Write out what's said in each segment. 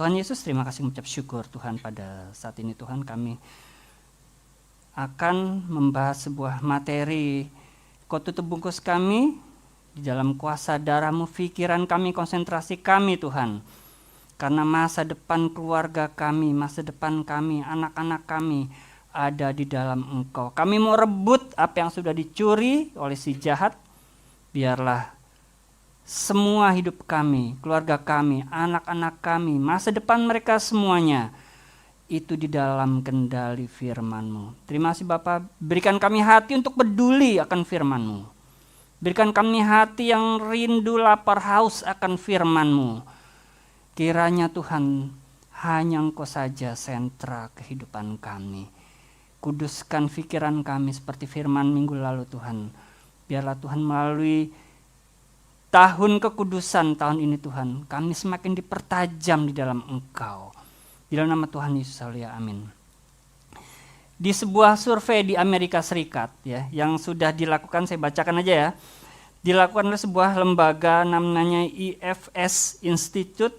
Tuhan Yesus, terima kasih mengucap syukur Tuhan pada saat ini Tuhan kami akan membahas sebuah materi. Kau tutup bungkus kami di dalam kuasa darah-Mu, pikiran kami, konsentrasi kami Tuhan. Karena masa depan keluarga kami, masa depan kami, anak-anak kami ada di dalam Engkau. Kami mau rebut apa yang sudah dicuri oleh si jahat. Biarlah semua hidup kami, keluarga kami, anak-anak kami, masa depan mereka semuanya itu di dalam kendali firman-Mu. Terima kasih Bapa, berikan kami hati untuk peduli akan firman-Mu. Berikan kami hati yang rindu, lapar, haus akan firman-Mu. Kiranya Tuhan, hanya Engkau saja sentra kehidupan kami. Kuduskan pikiran kami seperti firman minggu lalu Tuhan. Biarlah Tuhan melalui tahun kekudusan tahun ini Tuhan, kami semakin dipertajam di dalam Engkau. Di dalam nama Tuhan Yesus, haleluya, amin. Di sebuah survei di Amerika Serikat ya, yang sudah dilakukan, saya bacakan aja ya. Dilakukan oleh sebuah lembaga namanya IFS Institute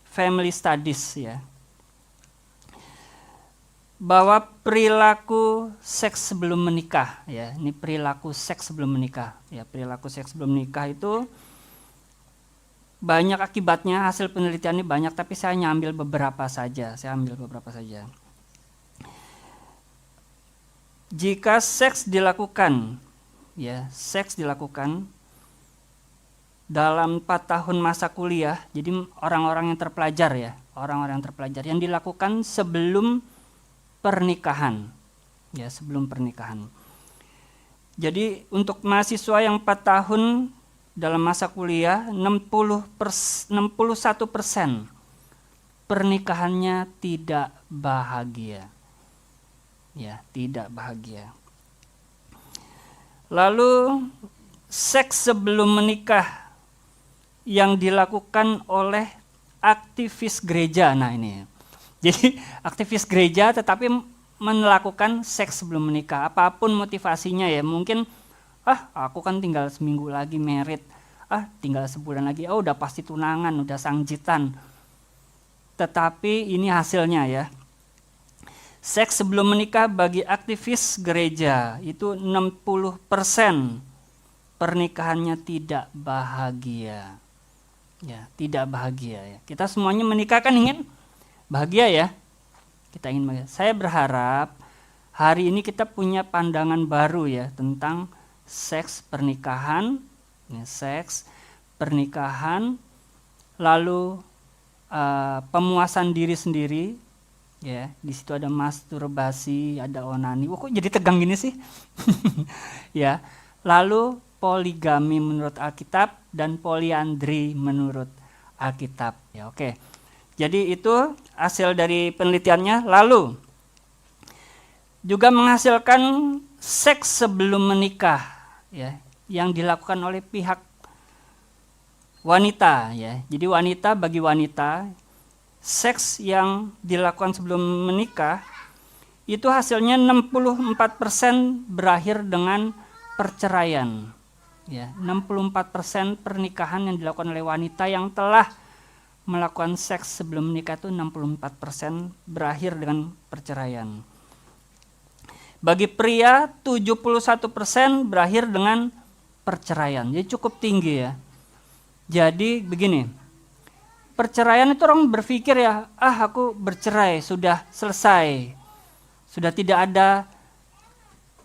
Family Studies ya. Bahwa perilaku seks sebelum menikah ya, ini perilaku seks sebelum menikah ya, perilaku seks sebelum menikah itu banyak akibatnya, hasil penelitian ini banyak, tapi saya ambil beberapa saja. Jika seks dilakukan, ya, seks dilakukan dalam 4 tahun masa kuliah, jadi orang-orang yang terpelajar ya, orang-orang yang terpelajar yang dilakukan sebelum pernikahan, ya, sebelum pernikahan. Jadi untuk mahasiswa yang 4 tahun dalam masa kuliah, 61% pernikahannya tidak bahagia. Ya, tidak bahagia. Lalu seks sebelum menikah yang dilakukan oleh aktivis gereja. Nah ini. Jadi aktivis gereja tetapi melakukan seks sebelum menikah. Apapun motivasinya ya, mungkin aku kan tinggal seminggu lagi merit, tinggal sebulan lagi, udah pasti tunangan, udah sangjitan. Tetapi ini hasilnya ya. Seks sebelum menikah bagi aktivis gereja itu 60% pernikahannya tidak bahagia. Ya, tidak bahagia ya. Kita semuanya menikah kan ingin bahagia ya. Kita ingin bahagia. Saya berharap hari ini kita punya pandangan baru ya tentang seks pernikahan, ya, seks pernikahan, lalu pemuasan diri sendiri, ya, di situ ada masturbasi, ada onani. Kok jadi tegang gini sih? Ya, lalu poligami menurut Alkitab dan poliandri menurut Alkitab. Ya, oke. Jadi itu hasil dari penelitiannya. Lalu juga menghasilkan seks sebelum menikah, ya, yang dilakukan oleh pihak wanita ya. Jadi bagi wanita seks yang dilakukan sebelum menikah itu hasilnya 64% berakhir dengan perceraian. Ya, 64% pernikahan yang dilakukan oleh wanita yang telah melakukan seks sebelum menikah itu 64% berakhir dengan perceraian. Bagi pria 71% berakhir dengan perceraian. Jadi cukup tinggi ya. Jadi begini, perceraian itu orang berpikir ya, aku bercerai, sudah selesai. Sudah tidak ada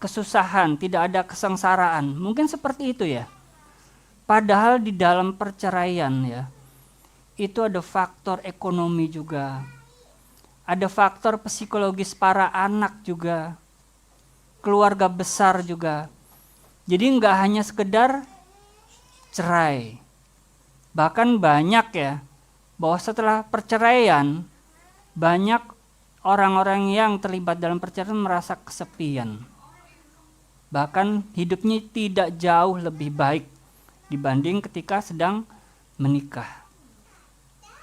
kesusahan, tidak ada kesengsaraan. Mungkin seperti itu ya. Padahal di dalam perceraian ya, itu ada faktor ekonomi juga. Ada faktor psikologis para anak juga. Keluarga besar juga. Jadi enggak hanya sekedar cerai. Bahkan banyak ya, bahwa setelah perceraian, banyak orang-orang yang terlibat dalam perceraian merasa kesepian. Bahkan hidupnya tidak jauh lebih baik dibanding ketika sedang menikah.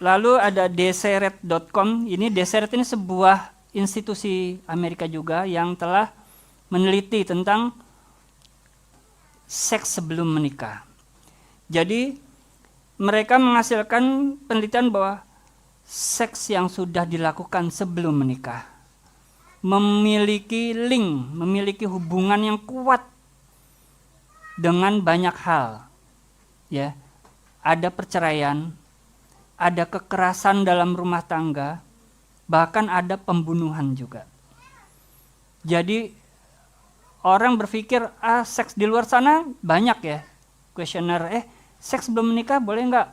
Lalu ada Deseret.com, Deseret ini sebuah institusi Amerika juga yang telah meneliti tentang seks sebelum menikah. Jadi mereka menghasilkan penelitian bahwa seks yang sudah dilakukan sebelum menikah memiliki link, memiliki hubungan yang kuat dengan banyak hal. Ya, ada perceraian, ada kekerasan dalam rumah tangga, bahkan ada pembunuhan juga. Jadi orang berpikir, seks di luar sana banyak ya. Kuesioner, seks belum menikah boleh nggak?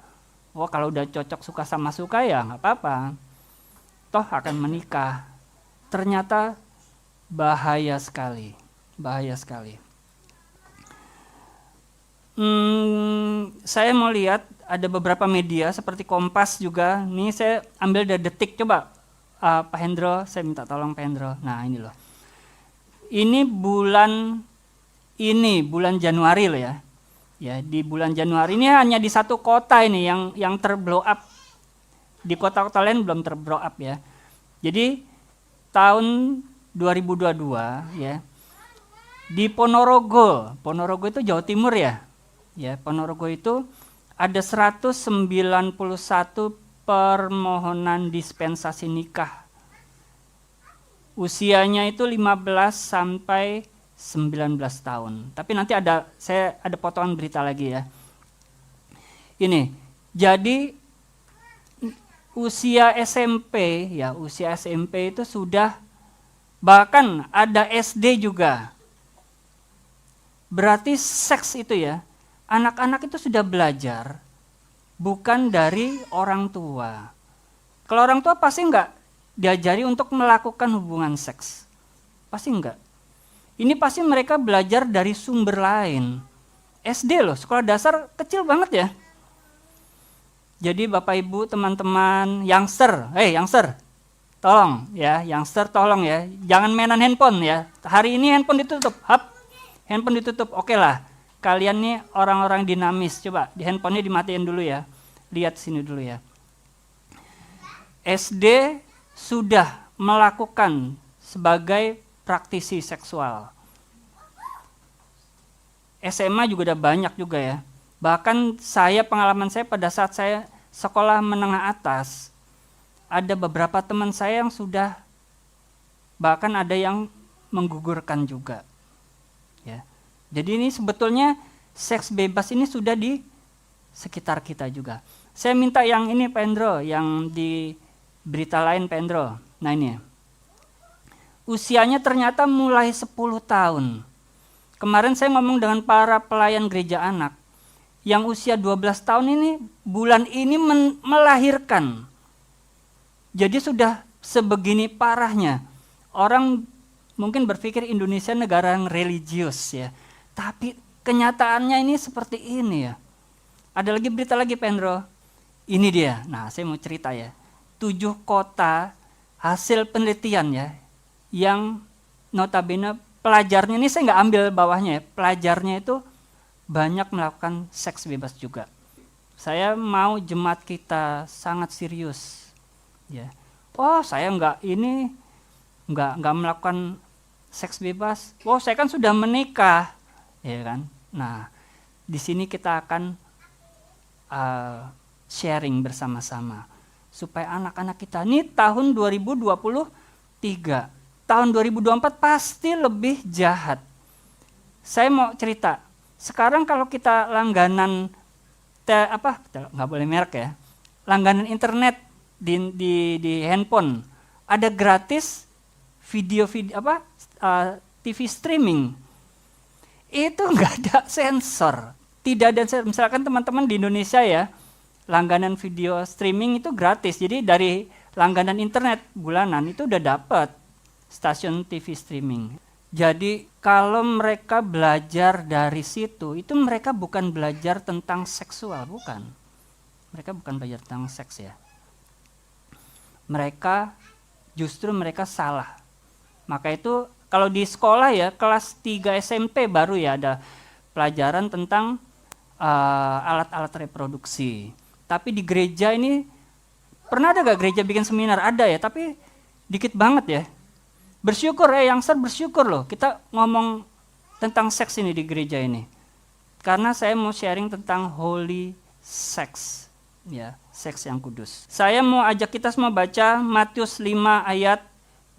Wah, kalau udah cocok suka sama suka ya nggak apa-apa. Toh akan menikah. Ternyata bahaya sekali, bahaya sekali. Saya mau lihat ada beberapa media seperti Kompas juga. Nih saya ambil dari Detik, coba Pak Hendro, saya minta tolong Pak Hendro. Nah ini loh. Ini bulan Januari loh ya. Ya, di bulan Januari ini hanya di satu kota ini yang terblow up. Di kota-kota lain belum terblow up ya. Jadi tahun 2022 ya. Di Ponorogo itu Jawa Timur ya. Ya, Ponorogo itu ada 191 permohonan dispensasi nikah. Usianya itu 15 sampai 19 tahun. Tapi nanti saya ada potongan berita lagi ya. Ini, jadi usia SMP itu sudah, bahkan ada SD juga. Berarti seks itu ya, anak-anak itu sudah belajar bukan dari orang tua. Kalau orang tua pasti enggak diajari untuk melakukan hubungan seks. Pasti enggak. Ini pasti mereka belajar dari sumber lain. SD loh, sekolah dasar kecil banget ya. Jadi Bapak Ibu, teman-teman, youngster, tolong ya, jangan mainan handphone ya. Hari ini handphone ditutup, handphone ditutup, oke lah. Kalian nih orang-orang dinamis, coba di handphonenya dimatiin dulu ya. Lihat sini dulu ya. SD sudah melakukan sebagai praktisi seksual. SMA juga udah banyak juga ya. Bahkan pengalaman saya pada saat saya sekolah menengah atas, ada beberapa teman saya yang sudah, bahkan ada yang menggugurkan juga. Ya. Jadi ini sebetulnya seks bebas ini sudah di sekitar kita juga. Saya minta yang ini Pak Hendro, yang di berita lain Pak Hendro. Nah ini, usianya ternyata mulai 10 tahun. Kemarin saya ngomong dengan para pelayan gereja anak, yang usia 12 tahun ini bulan ini melahirkan. Jadi sudah sebegini parahnya. Orang mungkin berpikir Indonesia negara yang religius ya. Tapi kenyataannya ini seperti ini ya. Ada lagi berita lagi Pendro. Ini dia. Nah, saya mau cerita ya. 7 kota hasil penelitian ya. Yang notabene pelajarnya ini saya nggak ambil bawahnya ya. Pelajarnya itu banyak melakukan seks bebas juga. Saya mau jemaat kita sangat serius. Ya. Oh, saya nggak melakukan seks bebas. Oh, saya kan sudah menikah, ya kan? Nah, di sini kita akan sharing bersama-sama supaya anak-anak kita ini tahun 2023, tahun 2024 pasti lebih jahat. Saya mau cerita. Sekarang kalau kita langganan nggak boleh merek ya, langganan internet di handphone ada gratis video TV streaming, itu nggak ada sensor, tidak ada sensor. Misalkan teman-teman di Indonesia ya, langganan video streaming itu gratis, jadi dari langganan internet bulanan itu udah dapat stasiun TV streaming. Jadi kalau mereka belajar dari situ, itu mereka bukan belajar tentang seksual, bukan. Mereka bukan belajar tentang seks ya. Mereka salah. Maka itu kalau di sekolah ya, kelas 3 SMP baru ya ada pelajaran tentang alat-alat reproduksi. Tapi di gereja ini, pernah ada gak gereja bikin seminar? Ada ya, tapi dikit banget ya. Bersyukur youngster bersyukur loh kita ngomong tentang seks ini di gereja ini. Karena saya mau sharing tentang holy sex. Ya, seks yang kudus. Saya mau ajak kita semua baca Matius 5 ayat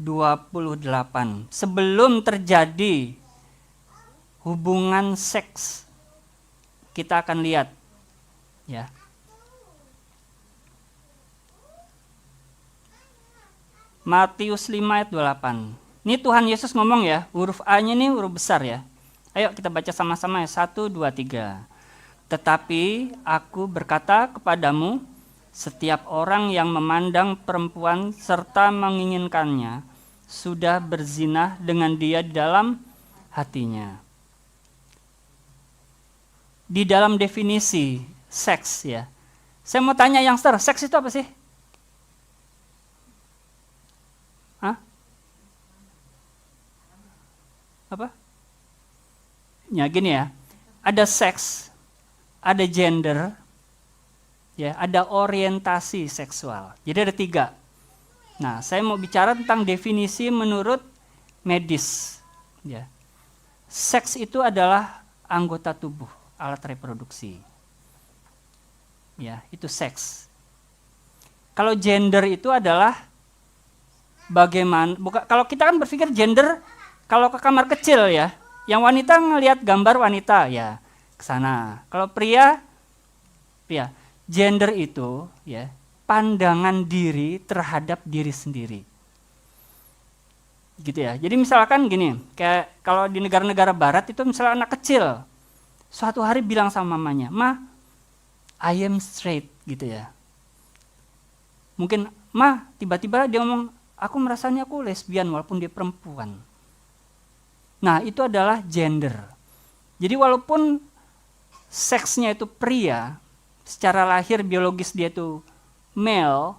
28. Sebelum terjadi hubungan seks, kita akan lihat ya. Matius 5 ayat 28. Ini Tuhan Yesus ngomong ya, huruf A-nya ini huruf besar ya. Ayo kita baca sama-sama ya, 1, 2, 3. Tetapi aku berkata kepadamu, setiap orang yang memandang perempuan serta menginginkannya, sudah berzina dengan dia di dalam hatinya. Di dalam definisi seks ya. Saya mau tanya youngster, seks itu apa sih? Hah? Apa? Ya gini ya, ada seks, ada gender, ya, ada orientasi seksual. Jadi ada 3. Nah, saya mau bicara tentang definisi menurut medis. Ya. Seks itu adalah anggota tubuh, alat reproduksi. Ya, itu seks. Kalau gender itu adalah bagaimana? Kalau kita kan berpikir gender, kalau ke kamar kecil ya, yang wanita ngelihat gambar wanita ya ke sana. Kalau pria, gender itu ya pandangan diri terhadap diri sendiri. Gitu ya. Jadi misalkan gini, kayak kalau di negara-negara barat itu misalnya anak kecil suatu hari bilang sama mamanya, "Ma, I am straight," gitu ya. Mungkin, "Ma," tiba-tiba dia ngomong, "Aku merasanya aku lesbian walaupun dia perempuan." Nah, itu adalah gender. Jadi walaupun seksnya itu pria, secara lahir biologis dia itu male,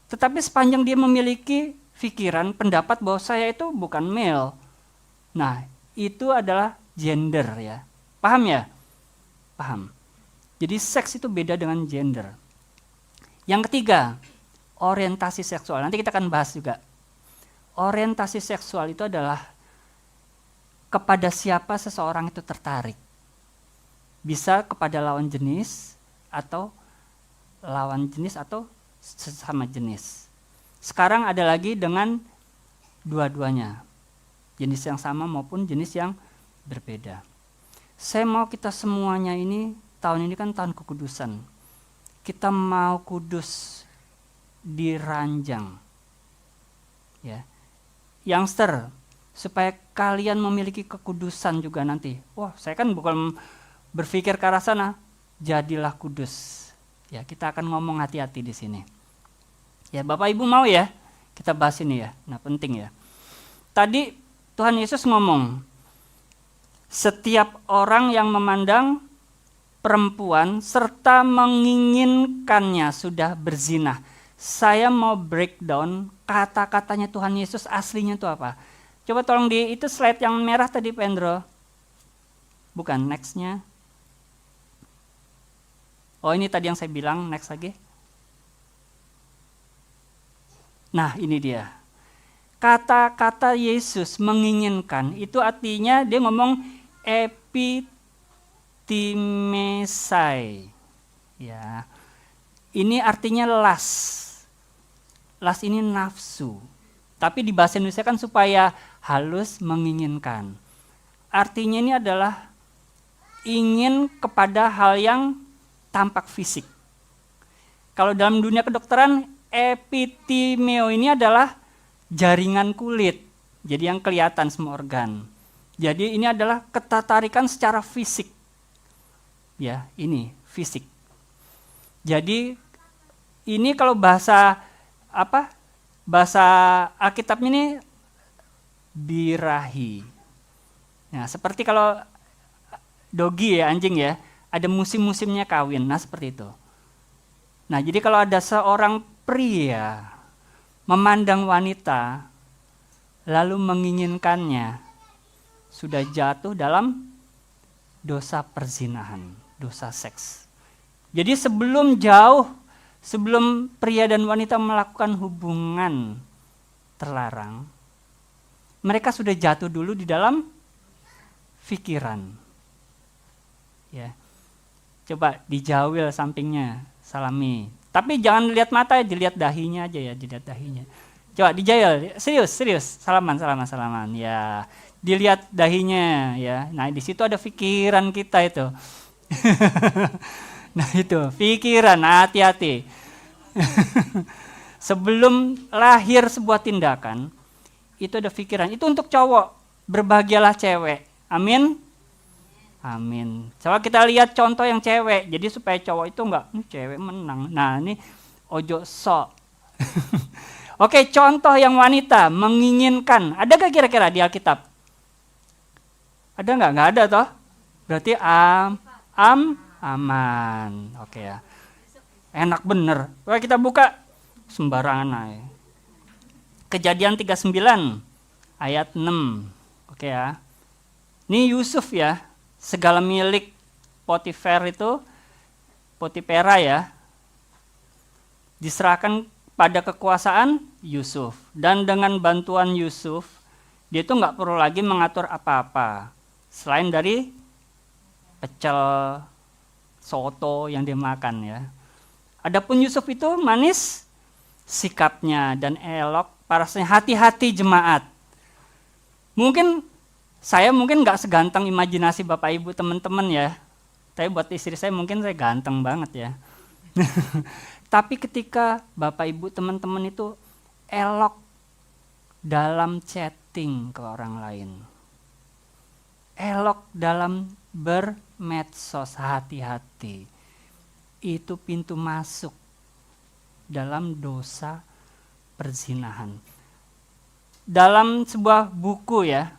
tetapi sepanjang dia memiliki pikiran, pendapat bahwa saya itu bukan male. Nah, itu adalah gender ya. Paham ya? Paham. Jadi seks itu beda dengan gender. Yang ketiga, orientasi seksual. Nanti kita akan bahas juga. Orientasi seksual itu adalah kepada siapa seseorang itu tertarik. Bisa kepada lawan jenis atau sesama jenis. Sekarang ada lagi dengan dua-duanya. Jenis yang sama maupun jenis yang berbeda. Saya mau kita semuanya ini, tahun ini kan tahun kekudusan. Kita mau kudus diranjang. Ya. Youngster, supaya kalian memiliki kekudusan juga nanti. Wah, saya kan bukan berpikir ke arah sana, jadilah kudus. Ya, kita akan ngomong hati-hati di sini. Ya, Bapak Ibu mau ya? Kita bahas ini ya. Nah, penting ya. Tadi Tuhan Yesus ngomong, setiap orang yang memandang perempuan serta menginginkannya sudah berzina. Saya mau breakdown kata-katanya Tuhan Yesus aslinya itu apa. Coba tolong itu slide yang merah tadi, Pendro. Bukan, next-nya. Oh, ini tadi yang saya bilang, next lagi. Nah, ini dia. Kata-kata Yesus menginginkan, itu artinya dia ngomong epitimesai. Ya. Ini artinya lust. Lust ini nafsu. Tapi di bahasa Indonesia kan supaya halus, menginginkan. Artinya ini adalah ingin kepada hal yang tampak fisik. Kalau dalam dunia kedokteran, epitimeo ini adalah jaringan kulit. Jadi yang kelihatan semua organ. Jadi ini adalah ketertarikan secara fisik. Ya, ini fisik. Jadi ini kalau bahasa bahasa Alkitab ini birahi. Nah, seperti kalau dogi ya, anjing ya, ada musim-musimnya kawin. Nah, seperti itu. Nah, jadi kalau ada seorang pria memandang wanita lalu menginginkannya, sudah jatuh dalam dosa perzinahan, dosa seks. Jadi sebelum pria dan wanita melakukan hubungan terlarang, mereka sudah jatuh dulu di dalam pikiran. Ya. Coba dijawil sampingnya, salami. Tapi jangan dilihat mata, dilihat dahinya aja ya, dilihat dahinya. Coba dijayal, serius, salaman. Ya, dilihat dahinya ya. Nah, di situ ada pikiran kita itu. Nah, itu pikiran, hati-hati. Sebelum lahir sebuah tindakan, itu ada pikiran. Itu untuk cowok, berbahagialah cewek. Amin. Amin. Coba kita lihat contoh yang cewek. Jadi supaya cowok itu enggak, cewek menang. Nah, ini ojo sok. Oke, contoh yang wanita menginginkan. Ada gak kira-kira di Alkitab? Ada nggak? Nggak ada toh? Berarti aman. Oke ya. Enak bener. Oke, kita buka sembarangan aja. Kejadian 39 ayat 6. Oke ya. Ini Yusuf ya. Segala milik Potifera ya, diserahkan pada kekuasaan Yusuf. Dan dengan bantuan Yusuf, dia itu nggak perlu lagi mengatur apa-apa selain dari pecel soto yang dia makan ya. Adapun Yusuf itu manis sikapnya dan elok parasnya. Hati-hati jemaat. Saya mungkin nggak seganteng imajinasi Bapak Ibu teman-teman ya. Tapi buat istri saya mungkin saya ganteng banget ya. Tapi ketika Bapak Ibu teman-teman itu elok dalam chatting ke orang lain. Elok dalam bermedsos, hati-hati. Itu pintu masuk dalam dosa perzinahan. Dalam sebuah buku ya,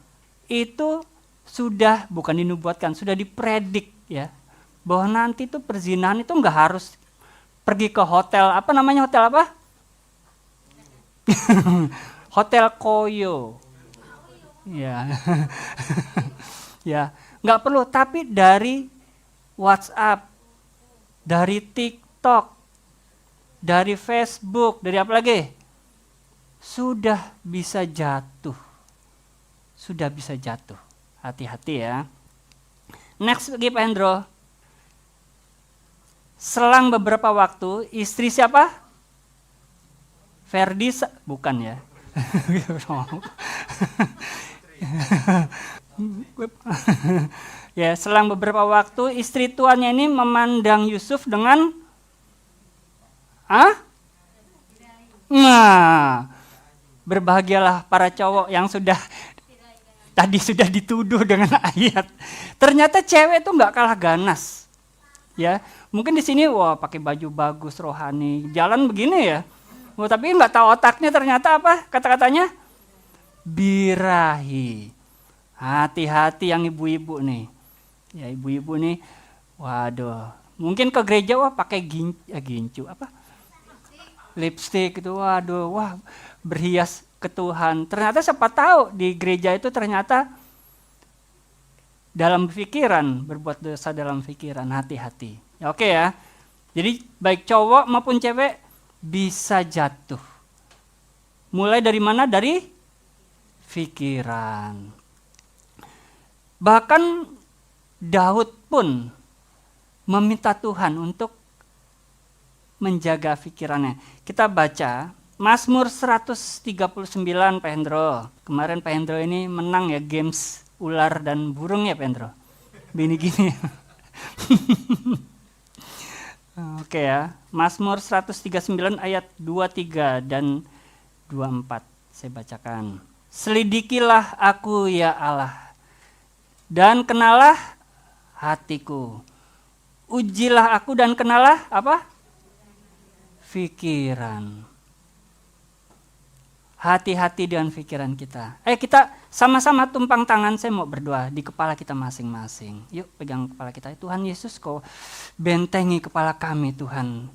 itu sudah bukan dinubuatkan, sudah dipredik ya, bahwa nanti itu perzinahan itu nggak harus pergi ke hotel, apa namanya hotel apa? Hotel Koyo. Ya. Ya, nggak perlu, tapi dari WhatsApp, dari TikTok, dari Facebook, dari apa lagi? Sudah bisa jatuh. Hati-hati ya. Next lagi Pak Hendro. Selang beberapa waktu, istri siapa? Ferdi, bukan ya. Ya, selang beberapa waktu, istri tuannya ini memandang Yusuf dengan Nah, berbahagialah para cowok yang tadi sudah dituduh dengan ayat. Ternyata cewek itu nggak kalah ganas. Ya, mungkin di sini pakai baju bagus rohani, jalan begini ya. Tapi nggak tahu otaknya ternyata apa kata-katanya? Birahi. Hati-hati yang ibu-ibu nih. Ya, ibu-ibu nih. Waduh, mungkin ke gereja pakai gincu apa? Lipstick itu, berhias ke Tuhan. Ternyata siapa tahu di gereja itu ternyata dalam pikiran, berbuat dosa dalam pikiran, hati-hati. Ya, oke ya. Jadi baik cowok maupun cewek bisa jatuh. Mulai dari mana? Dari pikiran. Bahkan Daud pun meminta Tuhan untuk menjaga pikirannya. Kita baca Mazmur 139 Pak Hendro. Kemarin Pak Hendro ini menang ya games ular dan burung ya Pak Hendro. Gini. Oke ya. Mazmur 139 ayat 23 dan 24. Saya bacakan. Selidikilah aku ya Allah, dan kenalah hatiku. Ujilah aku dan kenalah apa? Pikiran. Hati-hati dengan pikiran kita. Kita sama-sama tumpang tangan, saya mau berdoa di kepala kita masing-masing. Yuk pegang kepala kita. Tuhan Yesus, Kau bentengi kepala kami Tuhan.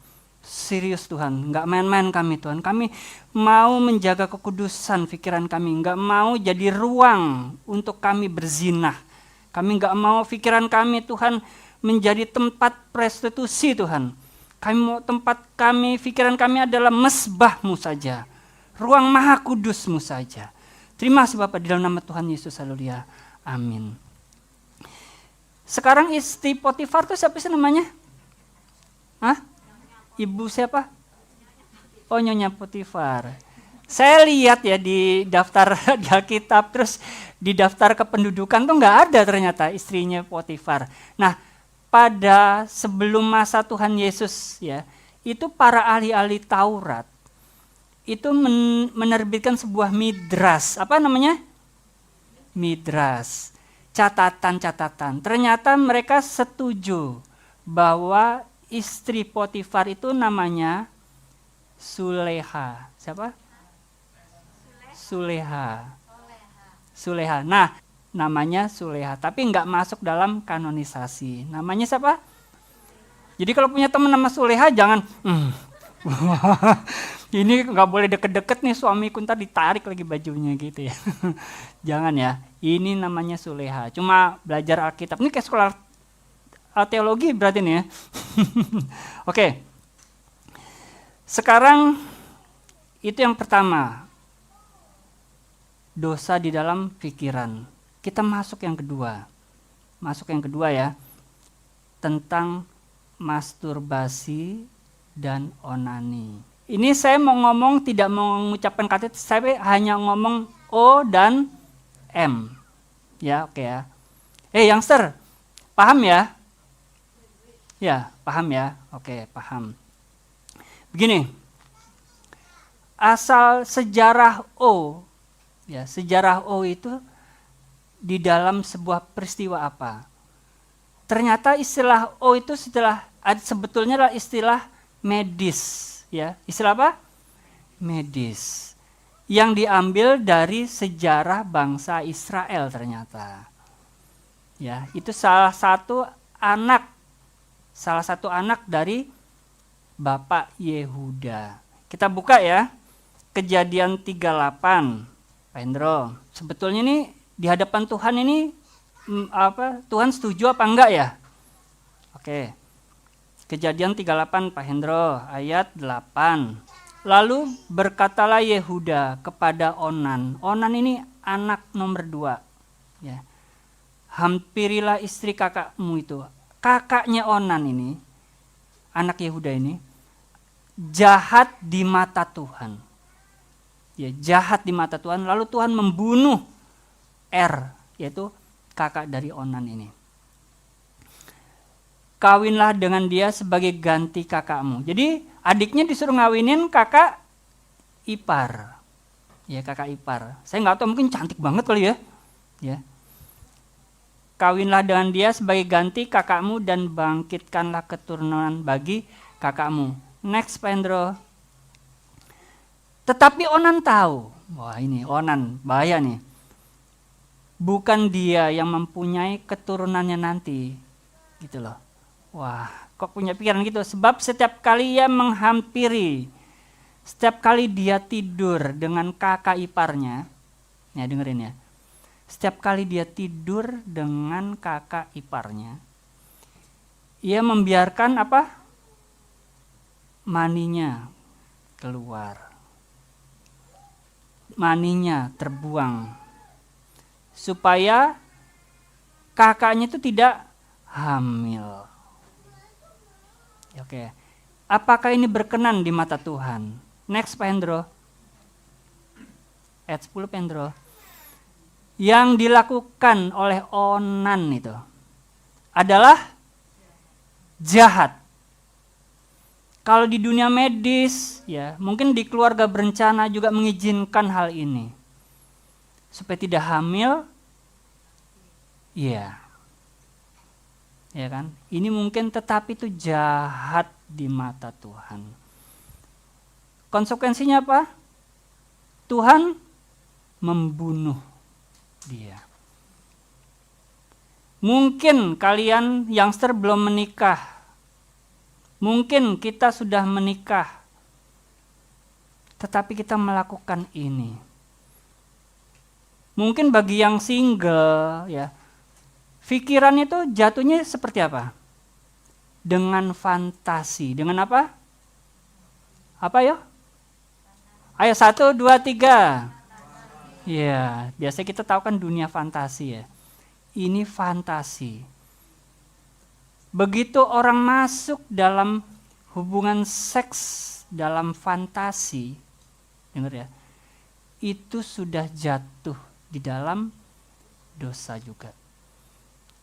Serius Tuhan, gak main-main kami Tuhan. Kami mau menjaga kekudusan pikiran kami. Gak mau jadi ruang untuk kami berzinah. Kami gak mau pikiran kami Tuhan menjadi tempat prostitusi Tuhan. Pikiran kami adalah mesbah-Mu saja. Ruang maha kudus-Mu saja. Terima kasih Bapak di dalam nama Tuhan Yesus, haleluya. Amin. Sekarang istri Potifar itu siapa sih namanya? Ibu siapa? Oh, Nyonya Potifar. Saya lihat ya di daftar di Alkitab, terus di daftar kependudukan tuh nggak ada ternyata istrinya Potifar. Nah, pada sebelum masa Tuhan Yesus ya, itu para ahli-ahli Taurat itu menerbitkan sebuah midras. Apa namanya? Midras. Catatan-catatan. Ternyata mereka setuju bahwa istri Potifar itu namanya Suleha. Siapa? Suleha. Nah, namanya Suleha, tapi nggak masuk dalam kanonisasi. Namanya siapa? Jadi kalau punya teman nama Suleha, jangan ini nggak boleh deket-deket nih suamiku, ntar ditarik lagi bajunya gitu ya. Jangan ya. Ini namanya Suleha. Cuma belajar Alkitab. Ini kayak sekolah teologi berarti nih ya. Oke. Sekarang itu yang pertama. Dosa di dalam pikiran. Kita masuk yang kedua. Ya. Tentang masturbasi dan onani. Ini saya mau ngomong, tidak mau mengucapkan kata, saya hanya ngomong O dan M. Ya, oke ya. Youngster, paham ya? Ya, paham ya? Oke, paham. Begini, asal sejarah O, ya, sejarah O itu di dalam sebuah peristiwa apa? Ternyata istilah O itu sebetulnya adalah istilah medis, ya. Istilah apa? Medis. Yang diambil dari sejarah bangsa Israel ternyata. Ya, itu salah satu anak dari Bapak Yehuda. Kita buka ya. Kejadian 38. Pak Hendro, sebetulnya ini di hadapan Tuhan ini Tuhan setuju apa enggak ya? Oke. Kejadian 38 Pak Hendro ayat 8. Lalu berkatalah Yehuda kepada Onan. Onan ini anak nomor 2. Ya. Hampirilah istri kakakmu itu. Kakaknya Onan ini, anak Yehuda ini, jahat di mata Tuhan. Ya, jahat di mata Tuhan. Lalu Tuhan membunuh yaitu kakak dari Onan ini. Kawinlah dengan dia sebagai ganti kakakmu. Jadi adiknya disuruh ngawinin kakak ipar. Ya, kakak ipar. Saya nggak tahu, mungkin cantik banget kali ya. Ya. Kawinlah dengan dia sebagai ganti kakakmu dan bangkitkanlah keturunan bagi kakakmu. Next, Pak Hendro. Tetapi Onan tahu. Wah, ini Onan, bahaya nih. Bukan dia yang mempunyai keturunannya nanti. Gitu loh. Wah, kok punya pikiran gitu? Sebab setiap kali ia menghampiri, setiap kali dia tidur dengan kakak iparnya, ya dengerin ya. Setiap kali dia tidur dengan kakak iparnya, ia membiarkan apa? Maninya keluar. Maninya terbuang. Supaya kakaknya itu tidak hamil. Oke. Apakah ini berkenan di mata Tuhan? Next, Pak Hendro. Ayat 10, Pak Hendro. Yang dilakukan oleh Onan itu adalah jahat. Kalau di dunia medis, ya mungkin di keluarga berencana juga mengizinkan hal ini. Supaya tidak hamil, ya kan? Ini mungkin tetapi itu jahat di mata Tuhan. Konsekuensinya apa? Tuhan membunuh dia. Mungkin kalian youngster belum menikah. Mungkin kita sudah menikah. Tetapi kita melakukan ini. Mungkin bagi yang single, ya, pikiran itu jatuhnya seperti apa? Dengan fantasi. Dengan apa? Apa ya? Ayo 1, 2, 3. Ya, biasanya kita tahu kan dunia fantasi ya. Ini fantasi. Begitu orang masuk dalam hubungan seks dalam fantasi, dengar ya, itu sudah jatuh di dalam dosa juga.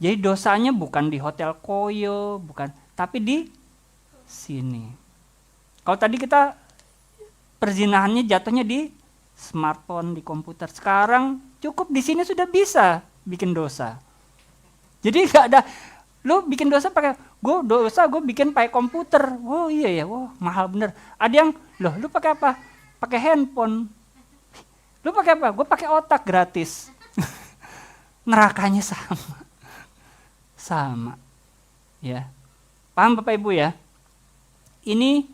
Jadi dosanya bukan di hotel koyo, bukan, tapi di sini. Kalau tadi kita perzinahannya jatuhnya di smartphone, di komputer. Sekarang cukup di sini sudah bisa bikin dosa. Jadi nggak ada, lu bikin dosa pakai, gue bikin pakai komputer. Oh iya ya, wah mahal bener. Ada yang, lu pakai apa? Pakai handphone. Lu pakai apa? Gue pakai otak gratis. Nerakanya sama. Ya, paham Bapak Ibu ya? Ini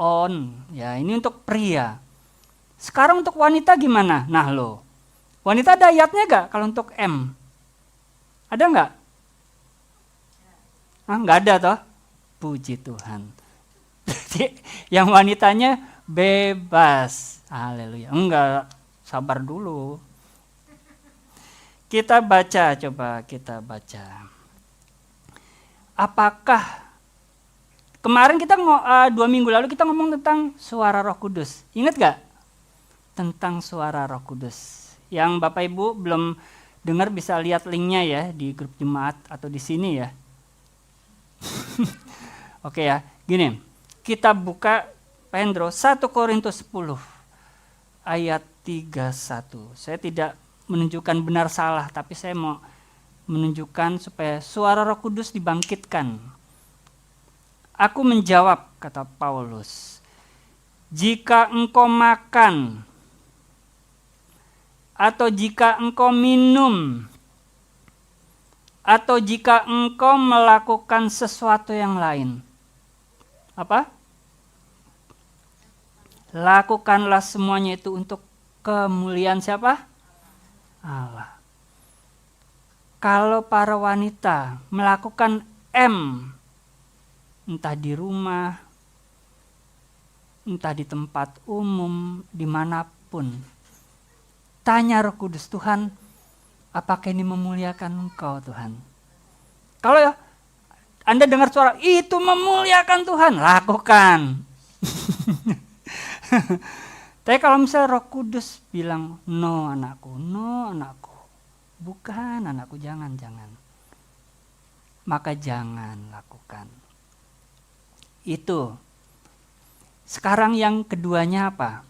on, ya ini untuk pria. Sekarang untuk wanita gimana? Nah wanita ada ayatnya gak kalau untuk M? Ada nggak? Nggak ada toh? Puji Tuhan. Jadi yang wanitanya bebas. Haleluya. Enggak, sabar dulu. Kita baca, coba kita baca. Apakah kemarin kita 2 minggu lalu kita ngomong tentang suara Roh Kudus. Ingat gak? Tentang suara Roh Kudus. Yang Bapak Ibu belum dengar bisa lihat linknya ya di grup jemaat atau di sini ya. Oke ya, gini. Kita buka Pak Hendro 1 Korintus 10 ayat 31. Saya tidak menunjukkan benar salah, tapi saya mau menunjukkan supaya suara Roh Kudus dibangkitkan. Aku menjawab, kata Paulus, jika engkau makan atau jika engkau minum atau jika engkau melakukan sesuatu yang lain, apa? Lakukanlah semuanya itu untuk kemuliaan siapa? Allah. Kalau para wanita melakukan M, entah di rumah, entah di tempat umum, dimanapun, tanya Roh Kudus, Tuhan, apakah ini memuliakan Engkau Tuhan? Kalau ya, Anda dengar suara, itu memuliakan Tuhan, lakukan. Tapi kalau misalnya Roh Kudus bilang, no anakku, bukan anakku, jangan. Maka jangan lakukan. Itu. Sekarang yang keduanya apa?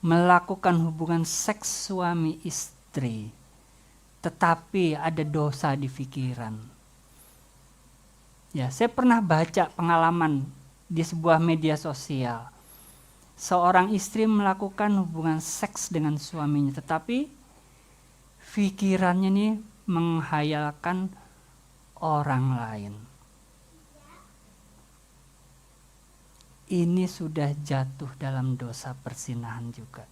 Melakukan hubungan seks suami istri, tetapi ada dosa di pikiran. Ya, saya pernah baca pengalaman di sebuah media sosial. Seorang istri melakukan hubungan seks dengan suaminya, tetapi pikirannya nih menghayalkan orang lain. Ini sudah jatuh dalam dosa perzinahan juga.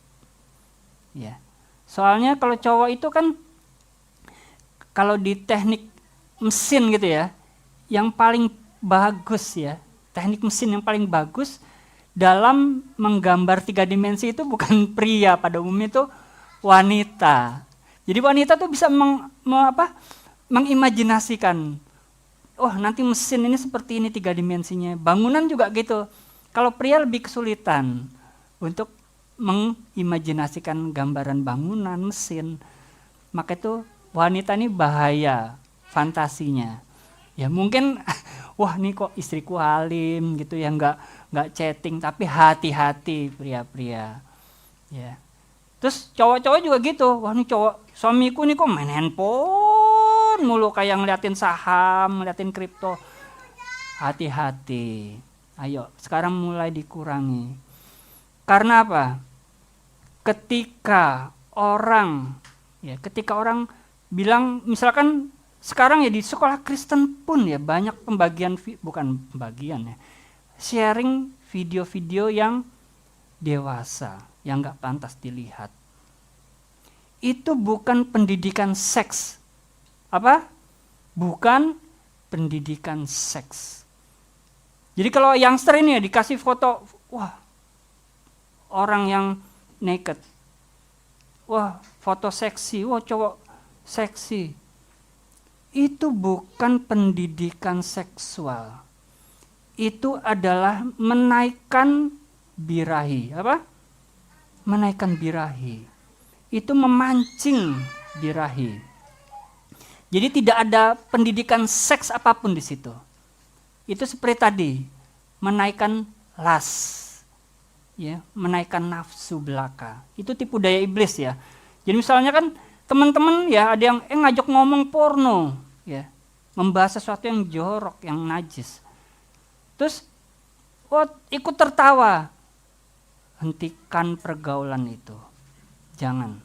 Ya. Soalnya kalau cowok itu kan kalau di teknik mesin gitu ya, yang paling bagus ya, teknik mesin yang paling bagus dalam menggambar 3 dimensi itu bukan pria, pada umumnya itu wanita. Jadi wanita tuh bisa mengimajinasikan, oh nanti mesin ini seperti ini 3 dimensinya. Bangunan juga gitu. Kalau pria lebih kesulitan untuk mengimajinasikan gambaran bangunan, mesin. Maka itu wanita ini bahaya fantasinya. Ya mungkin, wah nih kok istriku alim gitu ya, nggak chatting, tapi hati-hati pria-pria. Ya. Terus cowok-cowok juga gitu, wah nih suamiku nih kok main handphone mulu, kayak ngeliatin saham, ngeliatin kripto. Hati-hati. Ayo, sekarang mulai dikurangi. Karena apa? Ketika orang bilang, misalkan sekarang ya di sekolah Kristen pun ya banyak sharing video-video yang dewasa, yang gak pantas dilihat. Itu bukan pendidikan seks. Apa? Bukan pendidikan seks. Jadi kalau youngster ini ya dikasih foto, wah orang yang naked, wah foto seksi, wah cowok seksi. Itu bukan pendidikan seksual. itu adalah menaikkan birahi. Apa? Menaikkan birahi. Itu memancing birahi. Jadi tidak ada pendidikan seks apapun di situ. Itu seperti tadi, menaikkan las. Ya, menaikkan nafsu belaka. Itu tipu daya iblis ya. Jadi misalnya kan teman-teman ya ada yang ngajak ngomong porno ya, membahas sesuatu yang jorok, yang najis. Terus ikut tertawa. Hentikan pergaulan itu. Jangan.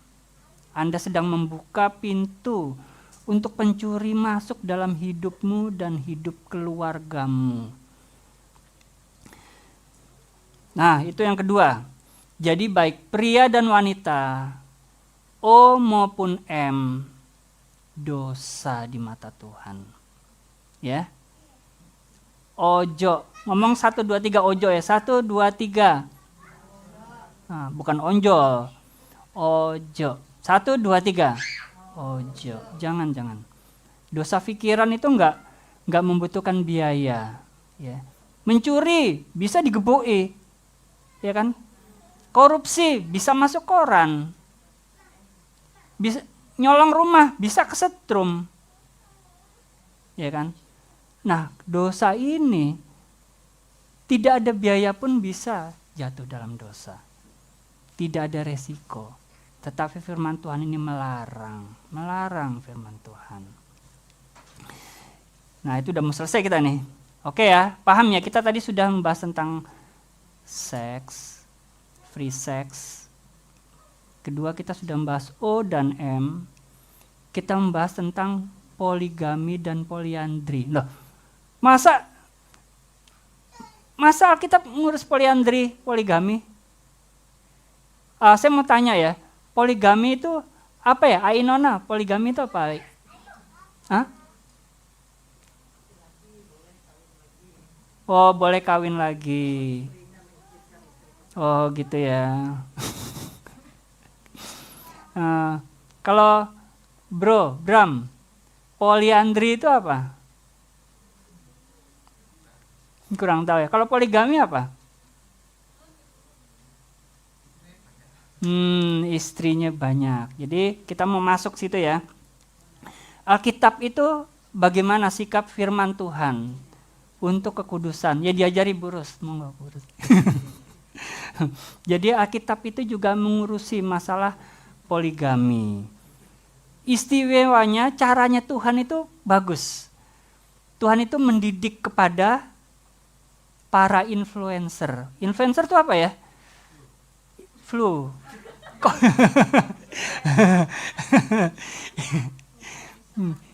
Anda sedang membuka pintu untuk pencuri masuk dalam hidupmu dan hidup keluargamu. Nah, itu yang kedua. Jadi baik pria dan wanita, O maupun M, dosa di mata Tuhan. Ya. Ojo. Ngomong 1, 2, 3 ojo ya. 1, 2, 3. Nah, bukan onjol. Ojo. 1, 2, 3. Ojo. Jangan. Dosa pikiran itu enggak membutuhkan biaya. Ya. Mencuri bisa digebuki. Ya kan? Korupsi bisa masuk koran. Bisa nyolong rumah, bisa kesetrum. Ya kan? Nah, dosa ini tidak ada biaya pun bisa jatuh dalam dosa. Tidak ada resiko. Tetapi firman Tuhan ini melarang firman Tuhan. Nah, itu udah mau selesai kita nih. Oke ya, paham ya, kita tadi sudah membahas tentang seks, free sex. Kedua kita sudah membahas O dan M. Kita membahas tentang poligami dan poliandri. Loh, masa Alkitab ngurus poliandri, poligami? Saya mau tanya ya, poligami itu apa ya? Ainona, poligami itu apa? Hah? Oh, boleh kawin lagi. Oh gitu ya. Kalau Bram, poliandri itu apa? Kurang tahu ya. Kalau poligami apa? Istrinya banyak. Jadi kita mau masuk situ ya. Alkitab itu bagaimana sikap firman Tuhan untuk kekudusan? Ya diajari Burus, monggo Burus. Jadi Alkitab itu juga mengurusi masalah poligami. Istimewanya caranya Tuhan itu bagus. Tuhan itu mendidik kepada para influencer. Influencer itu apa ya? Flu.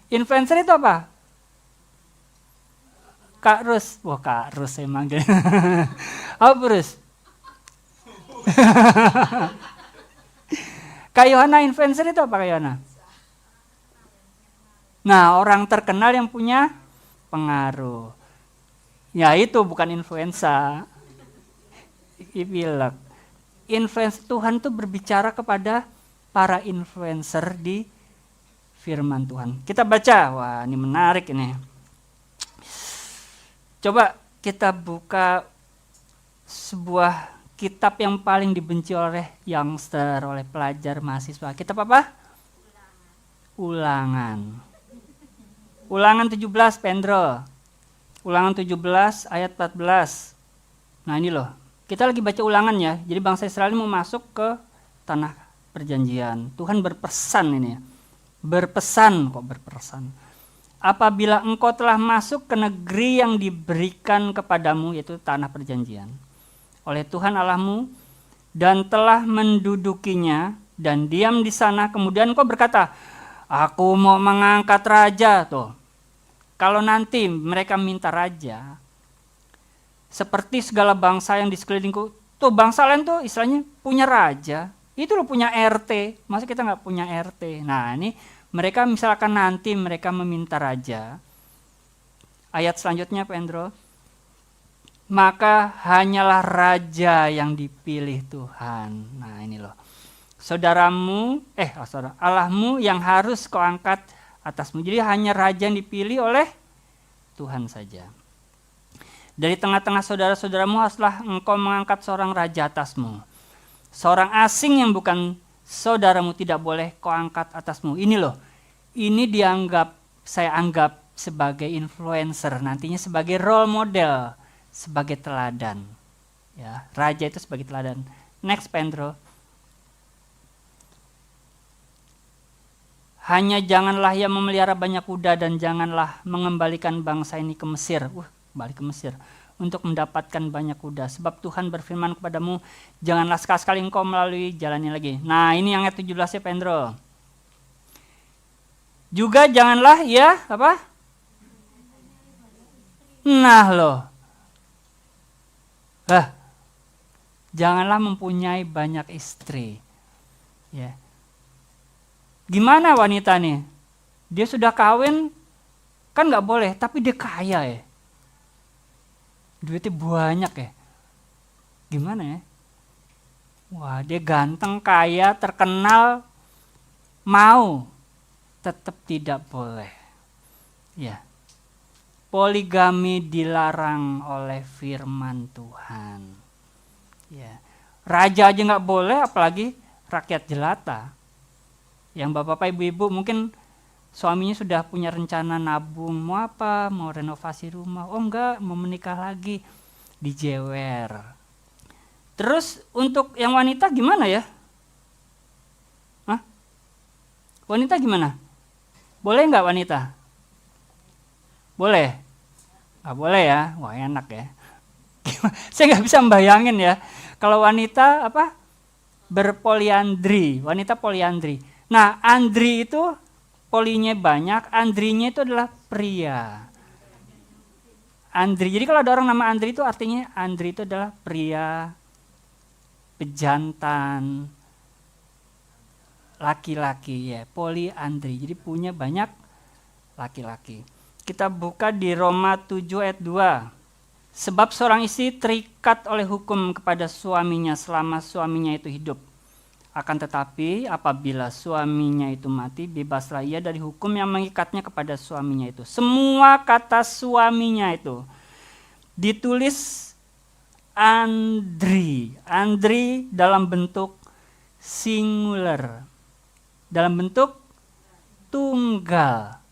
Influencer itu apa? Kak Rus. Wah, Kak Rus saya manggil. Apa Rus? Kak Yohana, influencer itu apa Kak Yohana? Nah, orang terkenal yang punya pengaruh. Ya itu bukan influenza. Ibilak. Influencer Tuhan itu berbicara kepada para influencer di firman Tuhan. Kita baca, wah ini menarik ini. Coba kita buka sebuah kitab yang paling dibenci oleh youngster, oleh pelajar, mahasiswa. Kitab apa? Ulangan. Ulangan 17, Pendro. Ulangan 17 ayat 14. Nah ini loh, kita lagi baca ulangan ya. Jadi bangsa Israel mau masuk ke tanah perjanjian. Tuhan berpesan ini ya. Berpesan. Apabila engkau telah masuk ke negeri yang diberikan kepadamu, yaitu tanah perjanjian, oleh Tuhan Allahmu, dan telah mendudukinya dan diam di sana, kemudian engkau berkata, aku mau mengangkat raja. Tuh, kalau nanti mereka minta raja, seperti segala bangsa yang di sekelilingku, tuh bangsa lain tuh istilahnya punya raja, itu lo punya RT, masa kita nggak punya RT? Nah ini mereka misalkan nanti mereka meminta raja, ayat selanjutnya Pendro, maka hanyalah raja yang dipilih Tuhan. Nah ini loh, Allahmu yang harus kau angkat atasmu. Jadi hanya raja yang dipilih oleh Tuhan saja. Dari tengah-tengah saudara-saudaramu haruslah engkau mengangkat seorang raja atasmu. Seorang asing yang bukan saudaramu tidak boleh kau angkat atasmu. Ini loh, ini saya anggap sebagai influencer, nantinya sebagai role model, sebagai teladan. Ya, raja itu sebagai teladan. Next, Pendro. Hanya janganlah ia memelihara banyak kuda dan janganlah mengembalikan bangsa ini ke Mesir. Balik ke Mesir. Untuk mendapatkan banyak kuda. Sebab Tuhan berfirman kepadamu, janganlah sekali-sekali engkau melalui jalan ini lagi. Nah, ini yang ayat 17 ya, Pendro. Juga janganlah ia, apa? Nah loh. Janganlah mempunyai banyak istri. Ya. Gimana wanita nih? Dia sudah kawin, kan gak boleh, tapi dia kaya ya. Duitnya banyak ya. Gimana ya? Wah, dia ganteng, kaya, terkenal, mau. Tetap tidak boleh. Ya. Poligami dilarang oleh firman Tuhan. Ya. Raja aja gak boleh, apalagi rakyat jelata. Yang bapak-bapak, ibu-ibu mungkin suaminya sudah punya rencana nabung, mau apa, mau renovasi rumah, oh enggak, mau menikah lagi, dijewer. Terus untuk yang wanita gimana ya? Hah? Wanita gimana? Boleh enggak wanita? Boleh? Nggak boleh ya? Wah enak ya. Saya nggak bisa membayangin ya, kalau wanita berpoliandri, wanita poliandri. Nah, andri itu polinya banyak, andrinya itu adalah pria. Andri. Jadi kalau ada orang nama Andri itu artinya Andri itu adalah pria, pejantan, laki-laki ya, poliandri. Jadi punya banyak laki-laki. Kita buka di Roma 7 ayat 2. Sebab seorang istri terikat oleh hukum kepada suaminya selama suaminya itu hidup. Akan tetapi apabila suaminya itu mati, bebaslah ia dari hukum yang mengikatnya kepada suaminya itu. Semua kata suaminya itu ditulis andri. Andri dalam bentuk singular. Dalam bentuk tunggal.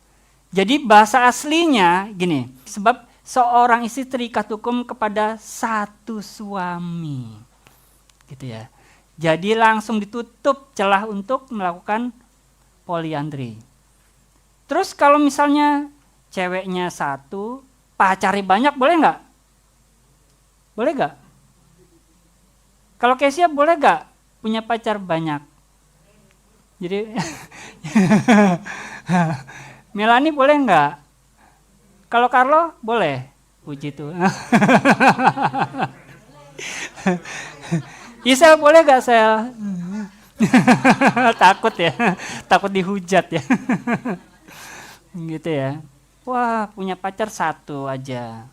Jadi bahasa aslinya gini, sebab seorang istri terikat hukum kepada satu suami. Gitu ya. Jadi langsung ditutup celah untuk melakukan poliandri. Terus kalau misalnya ceweknya satu, pacari banyak, boleh nggak? Boleh nggak? Kalau Kesia boleh nggak punya pacar banyak? Jadi Melanie boleh nggak? Kalau Carlo boleh? Puji Tuhan. Isel boleh gak Sel? Takut ya, takut dihujat ya. Gitu ya. Wah, punya pacar satu aja.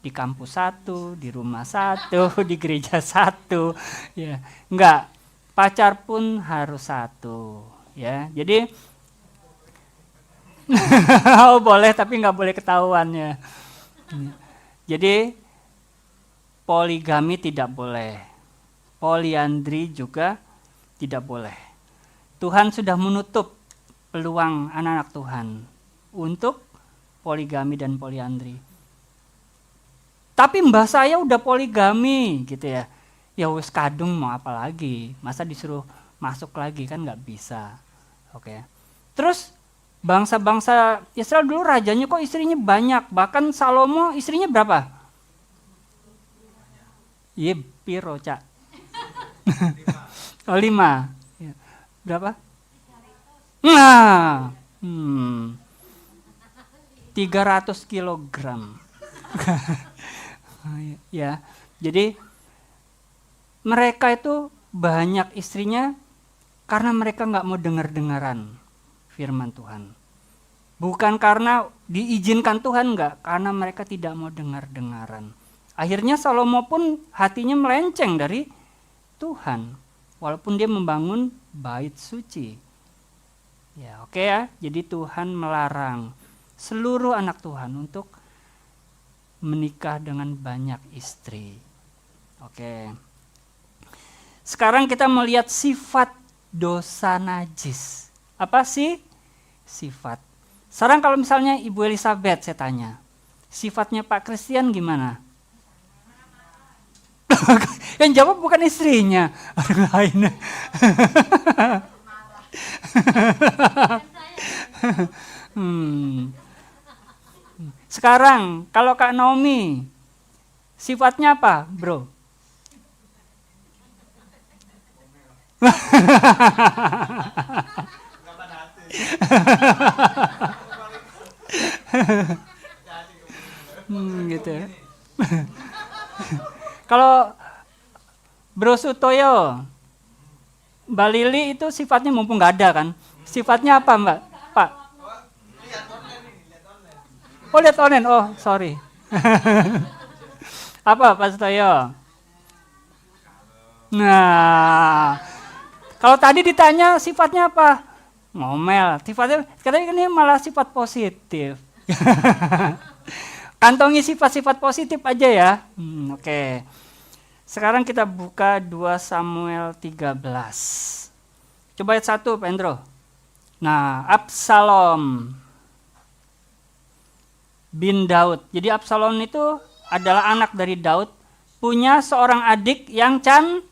Di kampus satu, di rumah satu, di gereja satu. Ya, enggak. Pacar pun harus satu. Ya, jadi oh boleh tapi nggak boleh ketahuan ya. Jadi poligami tidak boleh. Poliandri juga tidak boleh. Tuhan sudah menutup peluang anak-anak Tuhan untuk poligami dan poliandri. Tapi mbah saya udah poligami gitu ya. Ya wis kadung mau apa lagi? Masa disuruh masuk lagi kan nggak bisa. Oke. Terus bangsa-bangsa Israel dulu rajanya kok istrinya banyak. Bahkan Salomo istrinya berapa? Iya, piro Cak? Oh 5. Ya. Berapa? Nah, 300 kilogram. Ya, jadi mereka itu banyak istrinya karena mereka nggak mau dengar-dengaran firman Tuhan. Bukan karena diizinkan Tuhan, nggak, karena mereka tidak mau dengar-dengaran. Akhirnya Salomo pun hatinya melenceng dari Tuhan, walaupun dia membangun bait suci. Ya, oke ya. Jadi Tuhan melarang seluruh anak Tuhan untuk menikah dengan banyak istri. Oke. Sekarang kita melihat sifat dosa najis. Apa sih sifat? Sekarang kalau misalnya Ibu Elizabeth saya tanya, sifatnya Pak Christian gimana? Yang jawab bukan istrinya, orang lain. Sekarang kalau Kak Naomi, sifatnya apa, bro? Gitu. Kalau Bro Sutoyo, Mbak Lili itu sifatnya mumpung nggak ada kan? Sifatnya apa Mbak? Pak? Oh lihat online, oh sorry. Apa Pak Sutoyo? Nah, kalau tadi ditanya sifatnya apa? Ngomel. Sifatnya, katanya ini malah sifat positif. Kantongi sifat-sifat positif aja ya. Oke. Sekarang kita buka 2 Samuel 13. Coba ayat 1 Pak Endro. Nah, Absalom bin Daud. Jadi Absalom itu adalah anak dari Daud, punya seorang adik yang cantik.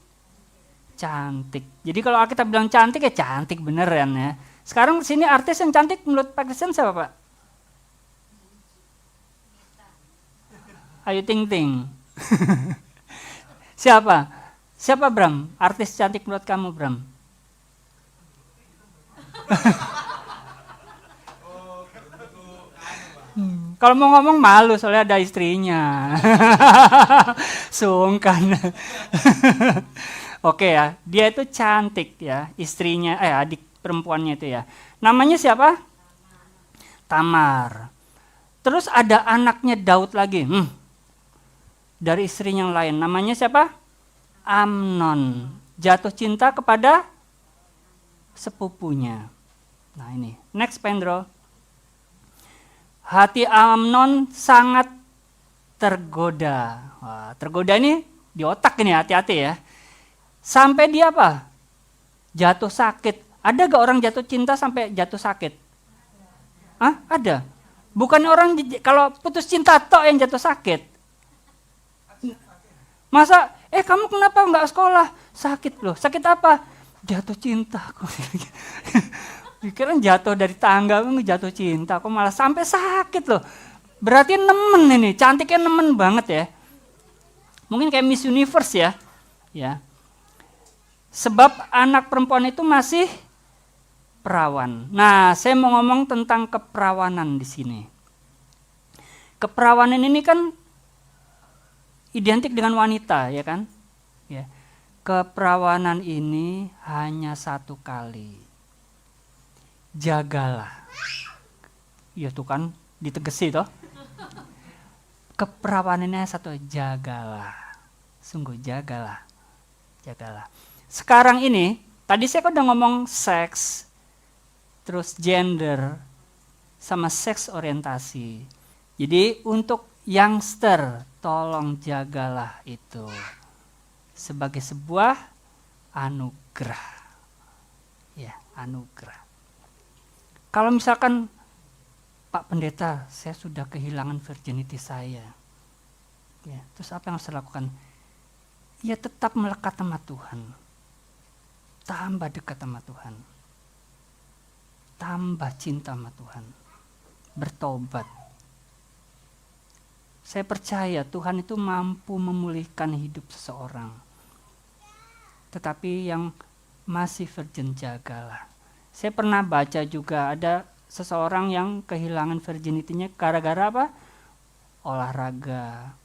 Jadi kalau kita bilang cantik ya cantik beneran ya. Sekarang sini artis yang cantik menurut Pak Kristen siapa Pak? Ayu Ting Ting. Siapa? Siapa Bram? Artis cantik menurut kamu Bram? Kalau mau ngomong malu soalnya ada istrinya. Sungkan. Oke ya, dia itu cantik ya, istrinya, adik perempuannya itu ya. Namanya siapa? Tamar. Terus ada anaknya Daud lagi. Dari istri yang lain. Namanya siapa? Amnon. Jatuh cinta kepada sepupunya. Nah ini. Next Pendro. Hati Amnon sangat tergoda. Wah, tergoda ini di otak ini, hati-hati ya. Sampai dia apa? Jatuh sakit. Ada gak orang jatuh cinta sampai jatuh sakit? Hah? Ada. Bukan orang kalau putus cinta tok yang jatuh sakit. Masa, kamu kenapa nggak sekolah? Sakit loh. Sakit apa? Jatuh cinta. Pikiran jatuh dari tangga, jatuh cinta. Kok malah sampai sakit loh. Berarti nemen ini. Cantiknya nemen banget ya. Mungkin kayak Miss Universe ya. Ya. Sebab anak perempuan itu masih perawan. Nah, saya mau ngomong tentang keperawanan di sini. Keperawanan ini kan identik dengan wanita, ya kan? Ya. Keperawanan ini hanya satu kali. Jagalah. Ya tuh kan, ditegesi toh. Keperawanannya satu, jagalah. Sungguh jagalah. Jagalah. Sekarang ini, tadi saya udah ngomong seks, terus gender, sama seks orientasi. Jadi untuk youngster, tolong jagalah itu sebagai sebuah anugerah. Ya, anugerah. Kalau misalkan, Pak Pendeta, saya sudah kehilangan virginity saya. Ya, terus apa yang harus saya lakukan? Ya tetap melekat sama Tuhan. Tambah dekat sama Tuhan. Tambah cinta sama Tuhan. Bertobat. Saya percaya Tuhan itu mampu memulihkan hidup seseorang. Tetapi yang masih virgin jagalah. Saya pernah baca juga ada seseorang yang kehilangan virginity-nya gara-gara apa? Olahraga.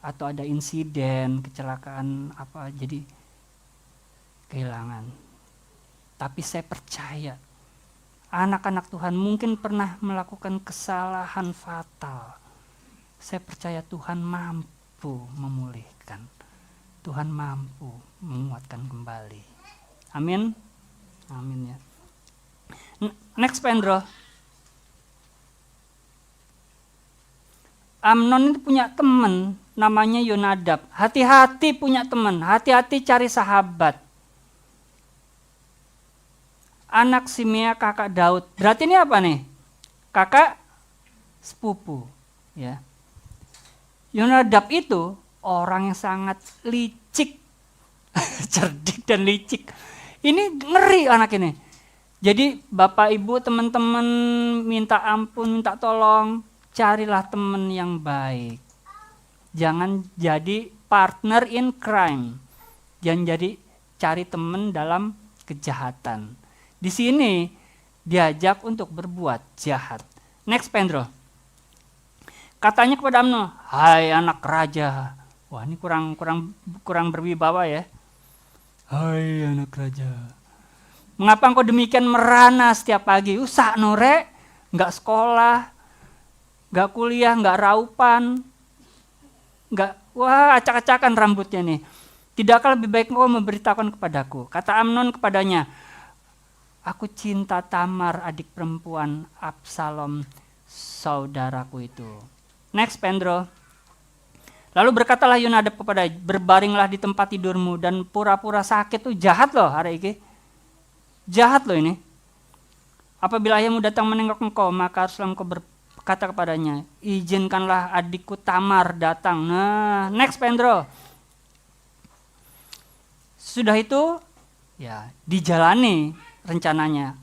Atau ada insiden, kecelakaan apa, jadi kehilangan. Tapi saya percaya anak-anak Tuhan mungkin pernah melakukan kesalahan fatal. Saya percaya Tuhan mampu memulihkan. Tuhan mampu menguatkan kembali. Amin. Amin ya. Next Pendro. Amnon itu punya teman namanya Yonadab. Hati-hati punya teman, hati-hati cari sahabat. Anak Simea kakak Daud. Berarti ini apa nih? Kakak sepupu. Ya. Yonadab itu orang yang sangat licik. Cerdik dan licik. Ini ngeri anak ini. Jadi Bapak Ibu teman-teman minta ampun, minta tolong. Carilah teman yang baik. Jangan jadi partner in crime. Jangan jadi cari teman dalam kejahatan. Di sini diajak untuk berbuat jahat. Next, Pendro. Katanya kepada Amnon, hai anak raja. Wah, ini kurang berwibawa ya. Hai anak raja. Mengapa engkau demikian merana setiap pagi? Usak nore, nggak sekolah, nggak kuliah, nggak raupan, acak-acakan rambutnya nih. Tidakkah lebih baik engkau memberitakan kepadaku? Kata Amnon kepadanya, aku cinta Tamar, adik perempuan Absalom, saudaraku itu. Next, Pendro. Lalu berkatalah Yonadab kepada, berbaringlah di tempat tidurmu dan pura-pura sakit tuh jahat loh hari ini. Jahat loh ini. Apabila ayahmu datang menengok engkau, maka haruslah engkau berkata kepadanya, izinkanlah adikku Tamar datang. Nah, next, Pendro. Sudah itu, ya dijalani rencananya.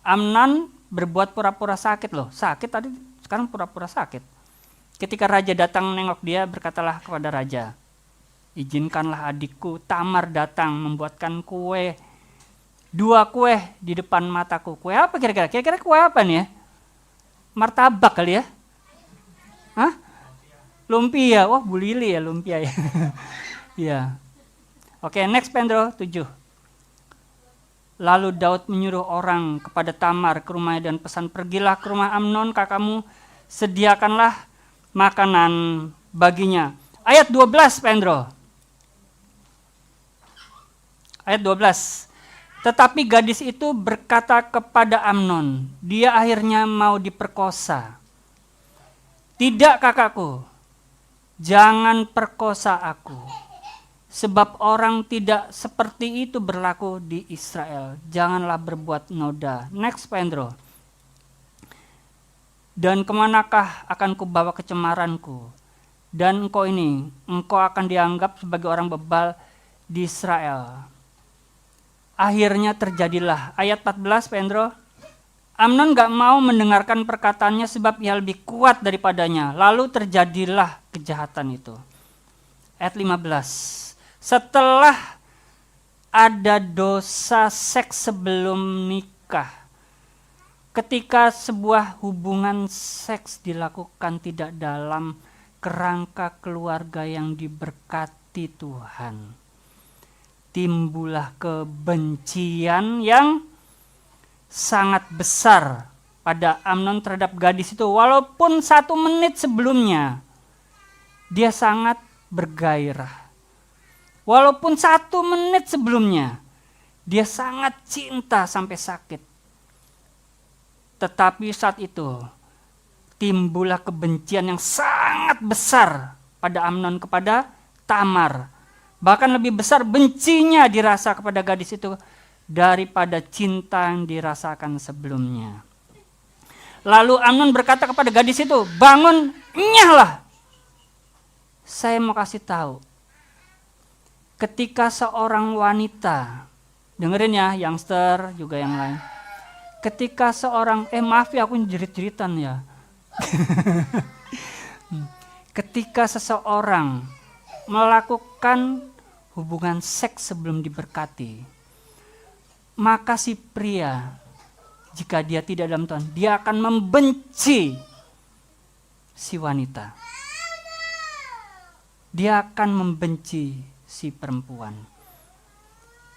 Amnon berbuat pura-pura sakit loh. Sakit tadi, sekarang pura-pura sakit. Ketika raja datang nengok dia, berkatalah kepada raja, izinkanlah adikku Tamar datang membuatkan kue. 2 kue di depan mataku. Kue apa kira-kira? Kira-kira kue apa nih ya? Martabak kali ya? Hah? Lumpia. Wah, Bu Lili ya lumpia ya. Ya. Oke, next, Pendro, 7. Lalu Daud menyuruh orang kepada Tamar ke rumahnya dan pesan, pergilah ke rumah Amnon kakakmu, sediakanlah makanan baginya. Ayat 12, Pendro. Ayat 12. Tetapi gadis itu berkata kepada Amnon, dia akhirnya mau diperkosa. Tidak kakakku, jangan perkosa aku. Sebab orang tidak seperti itu berlaku di Israel. Janganlah berbuat noda. Next, Pendro. Dan kemanakah akan kubawa kecemaranku? Dan engkau akan dianggap sebagai orang bebal di Israel. Akhirnya terjadilah. Ayat 14, Pendro. Amnon gak mau mendengarkan perkataannya sebab ia lebih kuat daripadanya. Lalu terjadilah kejahatan itu. Ayat 15. Setelah ada dosa seks sebelum nikah, ketika sebuah hubungan seks dilakukan tidak dalam kerangka keluarga yang diberkati Tuhan, timbullah kebencian yang sangat besar pada Amnon terhadap gadis itu. Walaupun 1 menit sebelumnya dia sangat bergairah. Walaupun 1 menit sebelumnya dia sangat cinta sampai sakit. Tetapi saat itu timbullah kebencian yang sangat besar pada Amnon kepada Tamar. Bahkan lebih besar bencinya dirasa kepada gadis itu daripada cinta yang dirasakan sebelumnya. Lalu Amnon berkata kepada gadis itu, bangun, nyahlah. Saya mau kasih tahu, ketika seorang wanita, dengerin ya youngster juga yang lain. Ketika seorang, maaf ya aku jerit-jeritan ya. Ketika seseorang melakukan hubungan seks sebelum diberkati, maka si pria, jika dia tidak dalam Tuhan, dia akan membenci si wanita. Dia akan membenci si perempuan.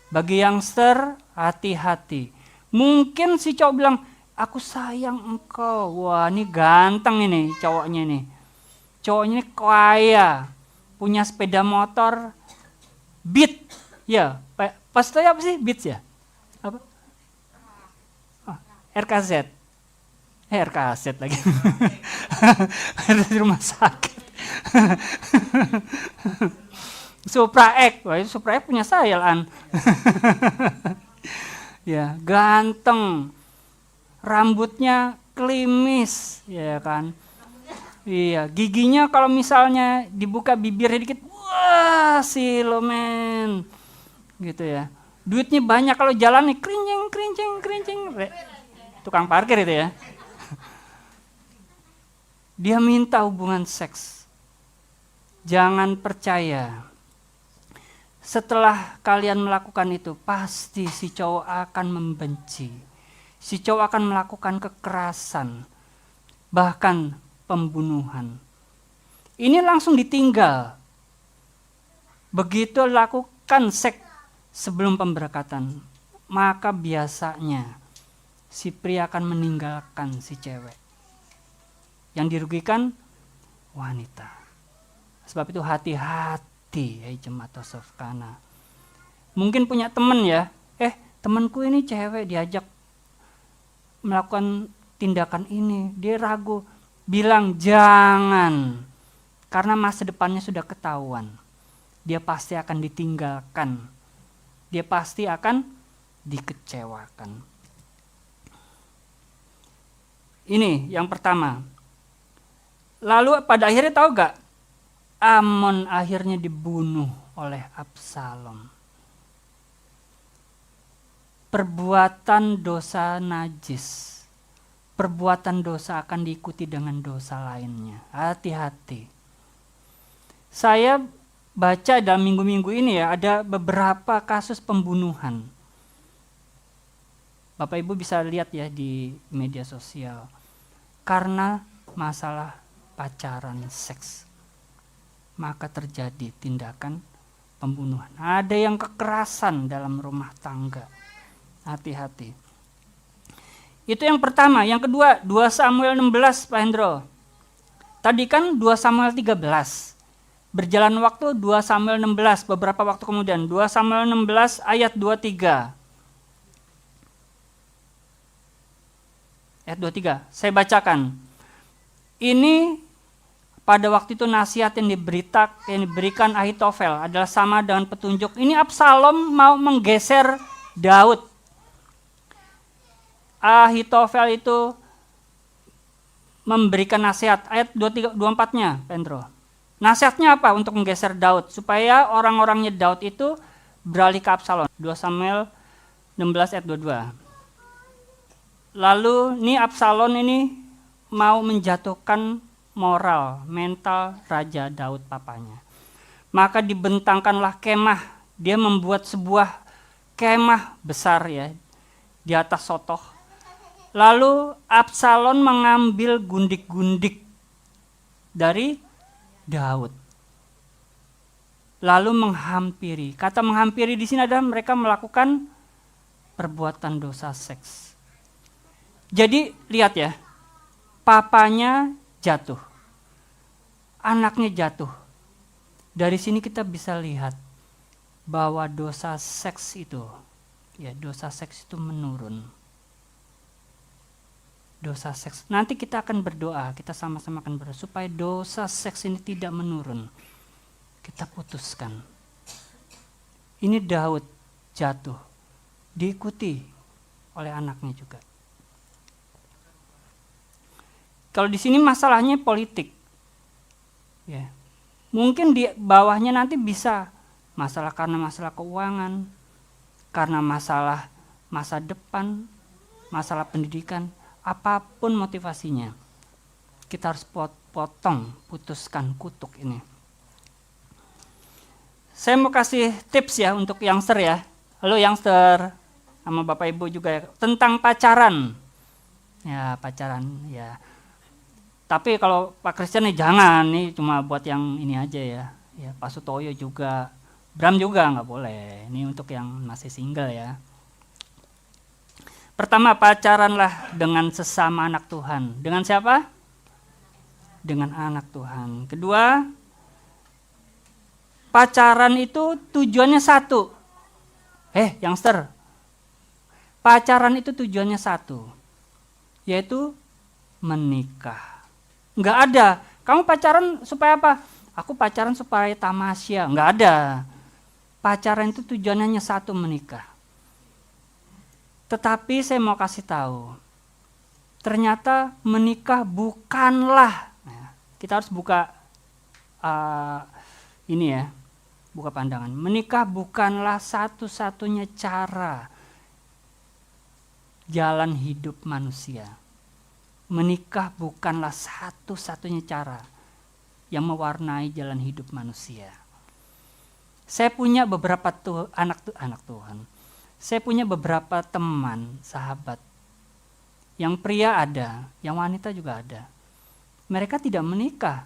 Bagi youngster, hati-hati. Mungkin si cowok bilang, aku sayang engkau. Wah, ini ganteng ini cowoknya ini. Cowoknya ini kaya, punya sepeda motor Beat. Ya, pastornya apa sih? Beats ya? Apa? RKZ. Air kaset lagi. Di rumah sakit. Supra X, wah itu Supra X punya saya An. Ya, ganteng. Rambutnya klimis, ya kan. Iya, giginya kalau misalnya dibuka bibirnya dikit, wah silomen. Gitu ya. Duitnya banyak kalau jalan nih, kerincing. Tukang parkir itu ya. Dia minta hubungan seks. Jangan percaya. Setelah kalian melakukan itu, pasti si cowok akan membenci. Si cowok akan melakukan kekerasan, bahkan pembunuhan. Ini langsung ditinggal. Begitu lakukan seks sebelum pemberkatan, maka biasanya si pria akan meninggalkan si cewek. Yang dirugikan wanita. Sebab itu hati-hati ya jemaat Tosofkana. Mungkin punya teman ya, temanku ini cewek diajak melakukan tindakan ini, dia ragu, bilang jangan, karena masa depannya sudah ketahuan. Dia pasti akan ditinggalkan, dia pasti akan dikecewakan. Ini yang pertama. Lalu pada akhirnya tahu gak? Amnon akhirnya dibunuh oleh Absalom. Perbuatan dosa najis. Perbuatan dosa akan diikuti dengan dosa lainnya. Hati-hati. Saya baca dalam minggu-minggu ini ya, ada beberapa kasus pembunuhan. Bapak Ibu bisa lihat ya di media sosial. Karena masalah pacaran seks, maka terjadi tindakan pembunuhan. Ada yang kekerasan dalam rumah tangga. Hati-hati. Itu yang pertama. Yang kedua, 2 Samuel 16 Pak Hendro. Tadi kan 2 Samuel 13. Berjalan waktu 2 Samuel 16, beberapa waktu kemudian. 2 Samuel 16 ayat 23. Ayat 23, saya bacakan. Ini pada waktu itu nasihat yang diberikan Ahitofel adalah sama dengan petunjuk. Ini Absalom mau menggeser Daud. Ahitofel itu memberikan nasihat. Ayat 24-nya, Pendro. Nasihatnya apa untuk menggeser Daud? Supaya orang-orangnya Daud itu beralih ke Absalom. 2 Samuel 16 ayat 22. Lalu ini Absalom ini mau menjatuhkan moral, mental Raja Daud papanya. Maka dibentangkanlah kemah. Dia membuat sebuah kemah besar ya di atas sotoh. Lalu Absalom mengambil gundik-gundik dari Daud. Lalu menghampiri. Kata menghampiri di sini adalah mereka melakukan perbuatan dosa seks. Jadi lihat ya, papanya jatuh, anaknya jatuh. Dari sini kita bisa lihat bahwa dosa seks itu menurun. Dosa seks. Nanti kita akan berdoa, kita sama-sama akan berdoa supaya dosa seks ini tidak menurun. Kita putuskan. Ini Daud jatuh, diikuti oleh anaknya juga. Kalau di sini masalahnya politik, ya, mungkin di bawahnya nanti bisa karena masalah keuangan, karena masalah masa depan, masalah pendidikan, apapun motivasinya, kita harus putuskan kutuk ini. Saya mau kasih tips ya untuk youngster ya. Halo youngster, sama Bapak Ibu juga ya, tentang pacaran. Ya pacaran ya. Tapi kalau Pak Christian nih jangan, nih cuma buat yang ini aja ya. Ya Pak Sutoyo juga, Bram juga nggak boleh. Ini untuk yang masih single ya. Pertama, pacaranlah dengan sesama anak Tuhan. Dengan siapa? Dengan anak Tuhan. Kedua, pacaran itu tujuannya satu. Youngster, pacaran itu tujuannya satu, yaitu menikah. Nggak ada. Kamu pacaran supaya apa? Aku pacaran supaya tamasya. Nggak ada. Pacaran itu tujuannya hanya satu, menikah. Tetapi saya mau kasih tahu, ternyata menikah bukanlah, kita harus buka ini ya, buka pandangan. Menikah bukanlah satu-satunya cara jalan hidup manusia. Menikah bukanlah satu-satunya cara yang mewarnai jalan hidup manusia. Saya punya beberapa anak Tuhan. Saya punya beberapa teman, sahabat. Yang pria ada, yang wanita juga ada. Mereka tidak menikah,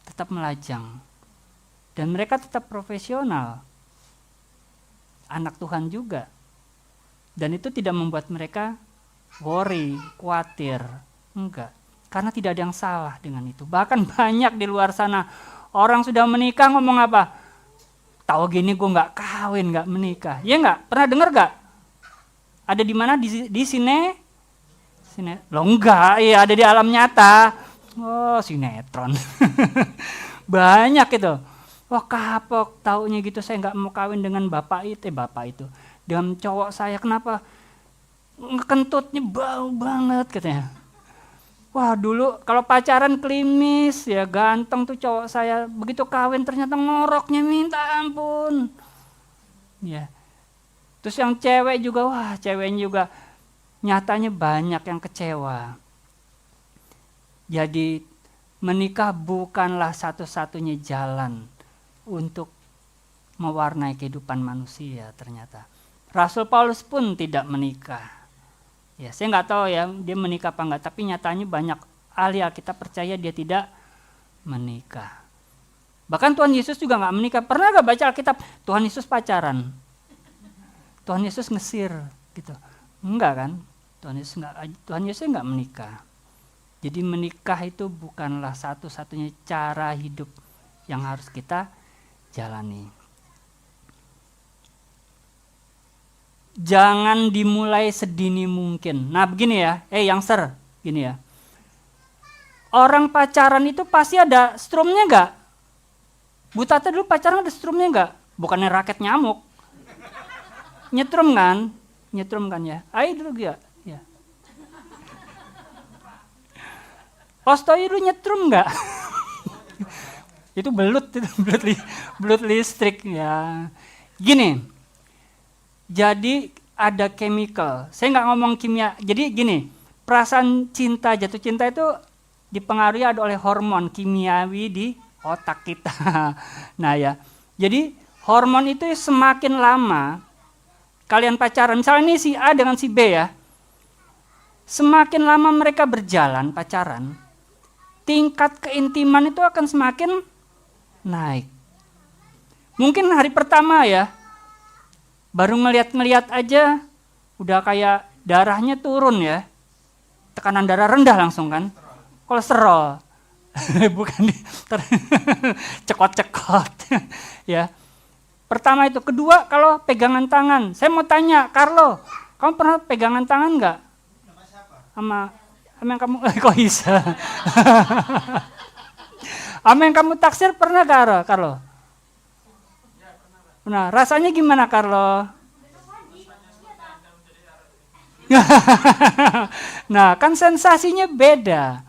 tetap melajang. Dan mereka tetap profesional. Anak Tuhan juga. Dan itu tidak membuat mereka worry, khawatir. Enggak. Karena tidak ada yang salah dengan itu. Bahkan banyak di luar sana, orang sudah menikah ngomong apa? Tahu gini gue nggak kawin, nggak menikah. Ya nggak? Pernah dengar nggak? Ada di mana? Di sini? Lo enggak, ya ada di alam nyata. Oh, sinetron. Banyak itu. Wah kapok, taunya gitu saya nggak mau kawin dengan bapak itu. Dengan cowok saya, kenapa? Kentutnya bau banget katanya. Wah dulu kalau pacaran klimis ya ganteng tuh cowok saya, begitu kawin ternyata ngoroknya minta ampun. Ya. Terus yang cewek juga, wah ceweknya juga nyatanya banyak yang kecewa. Jadi menikah bukanlah satu-satunya jalan untuk mewarnai kehidupan manusia ternyata. Rasul Paulus pun tidak menikah. Ya, saya nggak tahu ya dia menikah apa enggak, tapi nyatanya banyak ahli Alkitab percaya dia tidak menikah. Bahkan Tuhan Yesus juga nggak menikah. Pernah nggak baca Alkitab Tuhan Yesus pacaran? Tuhan Yesus ngesir gitu. Enggak kan? Tuhan Yesus nggak menikah. Jadi menikah itu bukanlah satu-satunya cara hidup yang harus kita jalani. Jangan dimulai sedini mungkin. Nah begini ya, youngster, gini ya. Orang pacaran itu pasti ada strumnya nggak? Bu Tata dulu pacaran ada strumnya nggak? Bukannya raket nyamuk. Nyetrum kan ya. Ayo dulu ya. Postoy dulu nyetrum nggak? Itu belut listrik ya. Gini. Jadi ada chemical. Saya nggak ngomong kimia. Jadi gini, perasaan cinta, jatuh cinta itu dipengaruhi oleh hormon kimiawi di otak kita. Nah ya, jadi hormon itu semakin lama kalian pacaran, misalnya ini si A dengan si B ya, semakin lama mereka berjalan pacaran, tingkat keintiman itu akan semakin naik. Mungkin hari pertama ya, baru ngeliat aja udah kayak darahnya turun ya. Tekanan darah rendah langsung kan. Kolesterol. Bukan cekot-cekot. Ya. Pertama itu. Kedua kalau pegangan tangan. Saya mau tanya, Carlo, kamu pernah pegangan tangan enggak? Sama yang kamu kok bisa? Sama yang kamu taksir pernah enggak, Carlo? Nah, rasanya gimana, Carlo? Nah, kan sensasinya beda.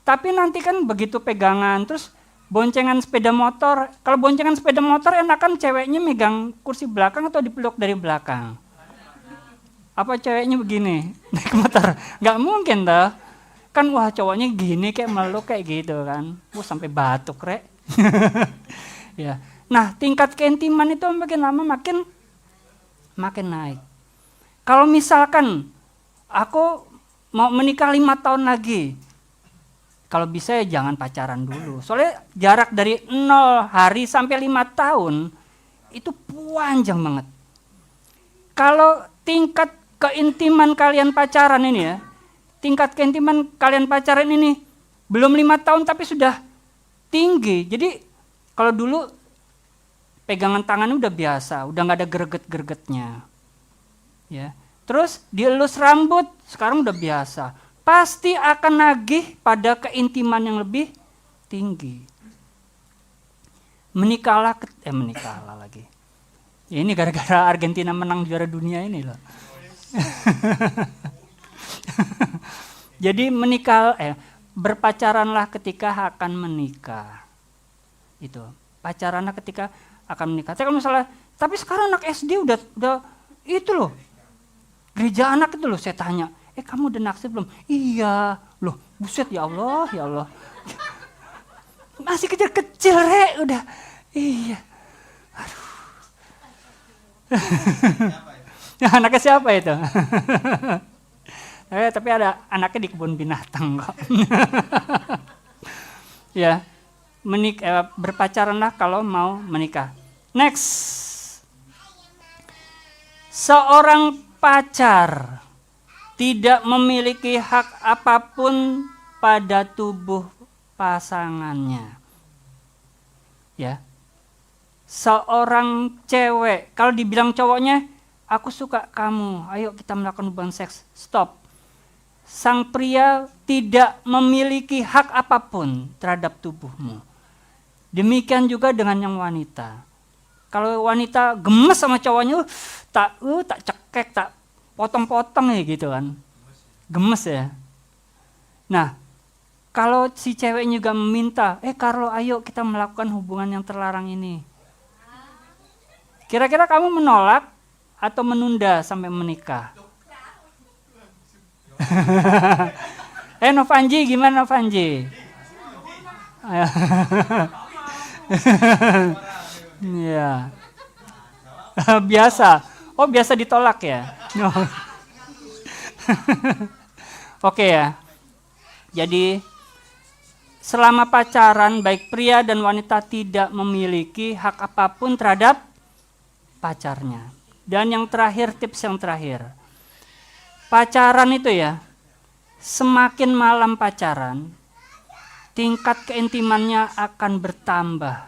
Tapi nanti kan begitu pegangan, terus boncengan sepeda motor. Kalau boncengan sepeda motor enakan ceweknya megang kursi belakang atau dipeluk dari belakang? Apa ceweknya begini, naik motor? Nggak mungkin toh. Kan wah cowoknya gini kayak meluk kayak gitu kan. Sampai batuk, rek. Ya. Nah, tingkat keintiman itu makin lama makin naik. Kalau misalkan aku mau menikah 5 tahun lagi, kalau bisa ya jangan pacaran dulu. Soalnya jarak dari 0 hari sampai 5 tahun itu panjang banget. Kalau tingkat keintiman kalian pacaran ini ya, tingkat keintiman kalian pacaran ini belum 5 tahun tapi sudah tinggi. Jadi kalau dulu pegangan tangannya udah biasa, udah nggak ada greget-gregetnya. Ya. Terus dielus rambut, sekarang udah biasa. pasti akan nagih pada keintiman yang lebih tinggi. Menikahlah lagi. Ya, ini gara-gara Argentina menang juara dunia ini loh. Jadi berpacaranlah ketika akan menikah. Itu, pacaranlah ketika akan menikah. Tapi sekarang anak SD udah itu loh. Gereja anak itu loh, saya tanya, kamu udah naksir belum? Iya, loh, buset ya Allah. Masih kecil-kecil, udah. Iya. Aduh. Anaknya siapa itu? Tapi ada anaknya di kebun binatang kok. Ya, berpacaranlah kalau mau menikah. Next, seorang pacar tidak memiliki hak apapun pada tubuh pasangannya. Ya, seorang cewek, kalau dibilang cowoknya, aku suka kamu, ayo kita melakukan hubungan seks, stop. Sang pria tidak memiliki hak apapun terhadap tubuhmu. Demikian juga dengan yang wanita. Kalau wanita gemes sama cowoknya, tak cekek, tak potong-potong ya gitu kan. Gemes ya. Nah, kalau si cewek juga meminta, Carlo ayo kita melakukan hubungan yang terlarang ini. Kira-kira kamu menolak atau menunda sampai menikah? Novanji, gimana Novanji? Ya. Biasa. Biasa ditolak ya? No. Oke ya. Jadi selama pacaran baik pria dan wanita tidak memiliki hak apapun terhadap pacarnya. Dan yang terakhir, tips yang terakhir. Pacaran itu ya, semakin malam pacaran, tingkat keintimannya akan bertambah.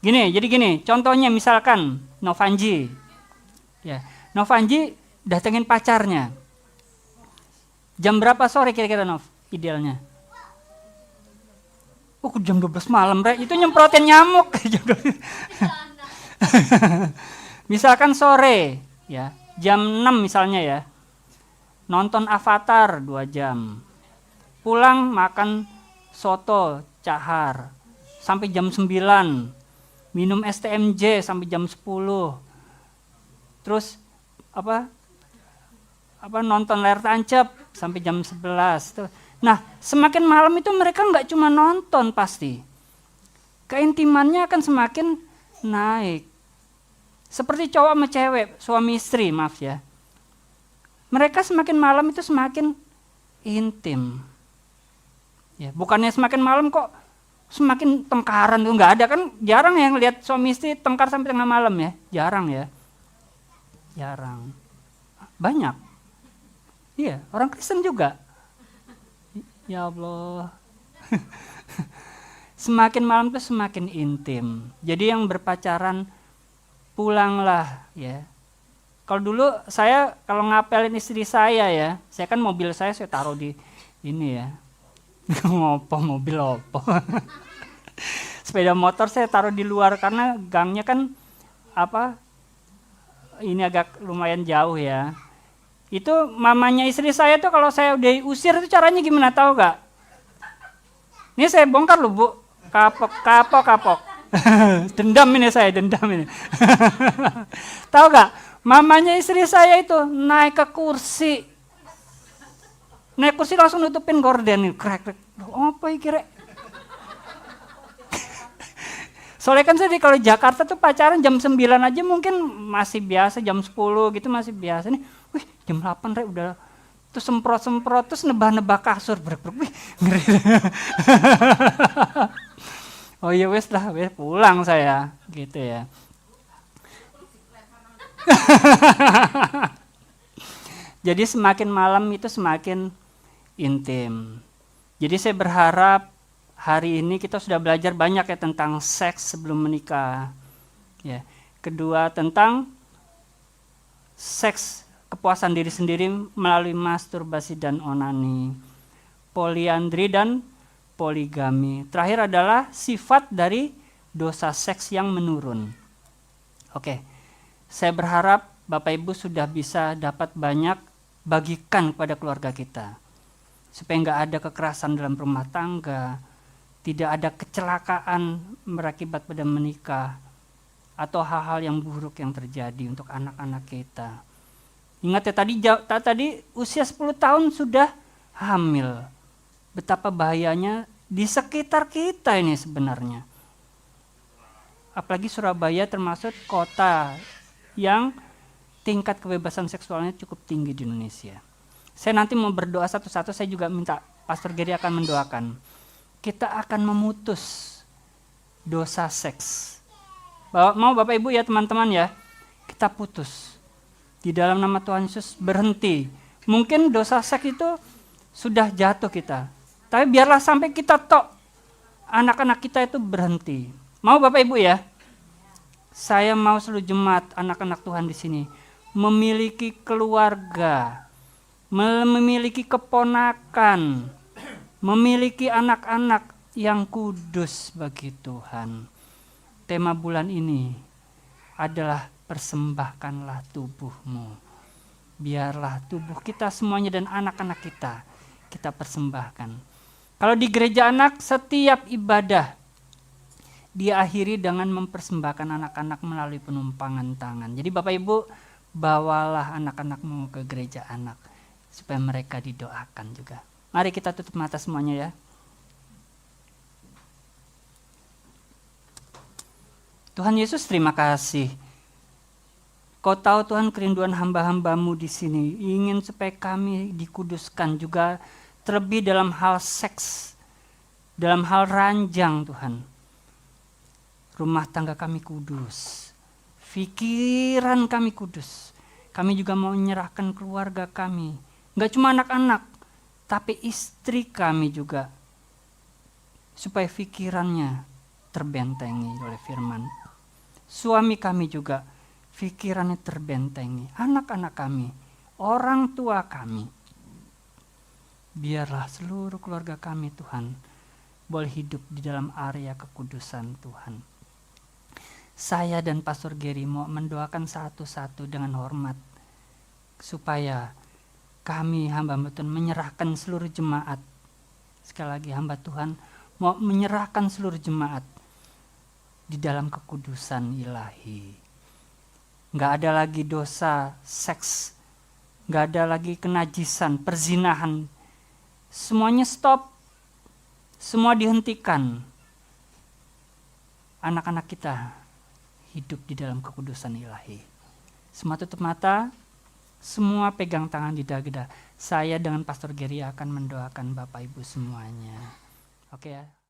Jadi gini, contohnya misalkan Novanji. Ya, Novanji datengin pacarnya. Jam berapa sore kira-kira Nov? Idealnya. Jam 12 malam, itu nyemprotin nyamuk. Misalkan sore, ya. Jam 6 misalnya ya, nonton Avatar 2 jam, pulang makan soto cahar sampai jam 9, minum STMJ sampai jam 10, terus nonton layar tancap sampai jam 11. Nah, semakin malam itu mereka nggak cuma nonton pasti, keintimannya akan semakin naik. Seperti cowok sama cewek, suami istri, maaf ya. Mereka semakin malam itu semakin intim. Ya, bukannya semakin malam kok semakin tengkaran, tuh nggak ada kan, jarang yang lihat suami istri tengkar sampai tengah malam ya, jarang ya. Jarang. Banyak. Iya, orang Kristen juga. Ya Allah. Semakin malam itu semakin intim. Jadi yang berpacaran pulanglah ya. Kalau dulu saya kalau ngapelin istri saya ya, saya kan mobil saya taruh di ini ya. Mobil opo. Sepeda motor saya taruh di luar karena gangnya kan ini agak lumayan jauh ya. Itu mamanya istri saya tuh kalau saya udah usir itu caranya gimana tahu gak? Ini saya bongkar loh Bu, kapok. Dendam ini. Tahu gak? Mamanya istri saya itu naik ke kursi. Naik kursi langsung nutupin gorden. Krek. Apa kira? Soalnya kan saya kalau Jakarta tuh pacaran jam 9 aja mungkin masih biasa, jam 10 gitu masih biasa. Nih, jam 8 udah tuh semprot terus nebah kasur. Wih, ngeri. Oh iya wes pulang saya gitu ya. Jadi semakin malam itu semakin intim. Jadi saya berharap hari ini kita sudah belajar banyak ya tentang seks sebelum menikah. Ya. Kedua tentang seks kepuasan diri sendiri melalui masturbasi dan onani, poliandri dan poligami. Terakhir adalah sifat dari dosa seks yang menurun. Oke, saya berharap Bapak Ibu sudah bisa dapat banyak bagikan kepada keluarga kita, supaya nggak ada kekerasan dalam rumah tangga, tidak ada kecelakaan berakibat pada menikah, atau hal-hal yang buruk yang terjadi untuk anak-anak kita. Ingat ya, tadi usia 10 tahun sudah hamil. Betapa bahayanya di sekitar kita ini sebenarnya. Apalagi Surabaya termasuk kota yang tingkat kebebasan seksualnya cukup tinggi di Indonesia. Saya nanti mau berdoa satu-satu, saya juga minta Pastor Gary akan mendoakan. Kita akan memutus dosa seks. Mau Bapak Ibu ya teman-teman ya, kita putus. Di dalam nama Tuhan Yesus berhenti. Mungkin dosa seks itu sudah jatuh kita. Tapi biarlah sampai kita anak-anak kita itu berhenti. Mau Bapak Ibu ya? Saya mau seluruh jemaat anak-anak Tuhan di sini memiliki keluarga, memiliki keponakan, memiliki anak-anak yang kudus bagi Tuhan. Tema bulan ini adalah persembahkanlah tubuhmu. Biarlah tubuh kita semuanya dan anak-anak kita persembahkan. Kalau di gereja anak, setiap ibadah diakhiri dengan mempersembahkan anak-anak melalui penumpangan tangan. Jadi Bapak Ibu, bawalah anak-anakmu ke gereja anak supaya mereka didoakan juga. Mari kita tutup mata semuanya ya. Tuhan Yesus, terima kasih. Kau tahu Tuhan kerinduan hamba-hambamu di sini. Ingin supaya kami dikuduskan juga terlebih dalam hal seks, dalam hal ranjang Tuhan. Rumah tangga kami kudus. Pikiran kami kudus. Kami juga mau menyerahkan keluarga kami. Enggak cuma anak-anak, tapi istri kami juga. Supaya pikirannya terbentengi oleh firman. Suami kami juga pikirannya terbentengi. Anak-anak kami, orang tua kami. Biarlah seluruh keluarga kami Tuhan boleh hidup di dalam area kekudusan Tuhan. Saya dan Pastor Gary mau mendoakan satu-satu dengan hormat. Supaya kami hamba Tuhan menyerahkan seluruh jemaat. Sekali lagi hamba Tuhan mau menyerahkan seluruh jemaat di dalam kekudusan ilahi. Nggak ada lagi dosa seks, nggak ada lagi kenajisan, perzinahan. Semuanya stop, semua dihentikan. Anak-anak kita hidup di dalam kekudusan ilahi. Semua tutup mata, semua pegang tangan di dada. Saya dengan Pastor Gary akan mendoakan Bapak Ibu semuanya. Oke ya.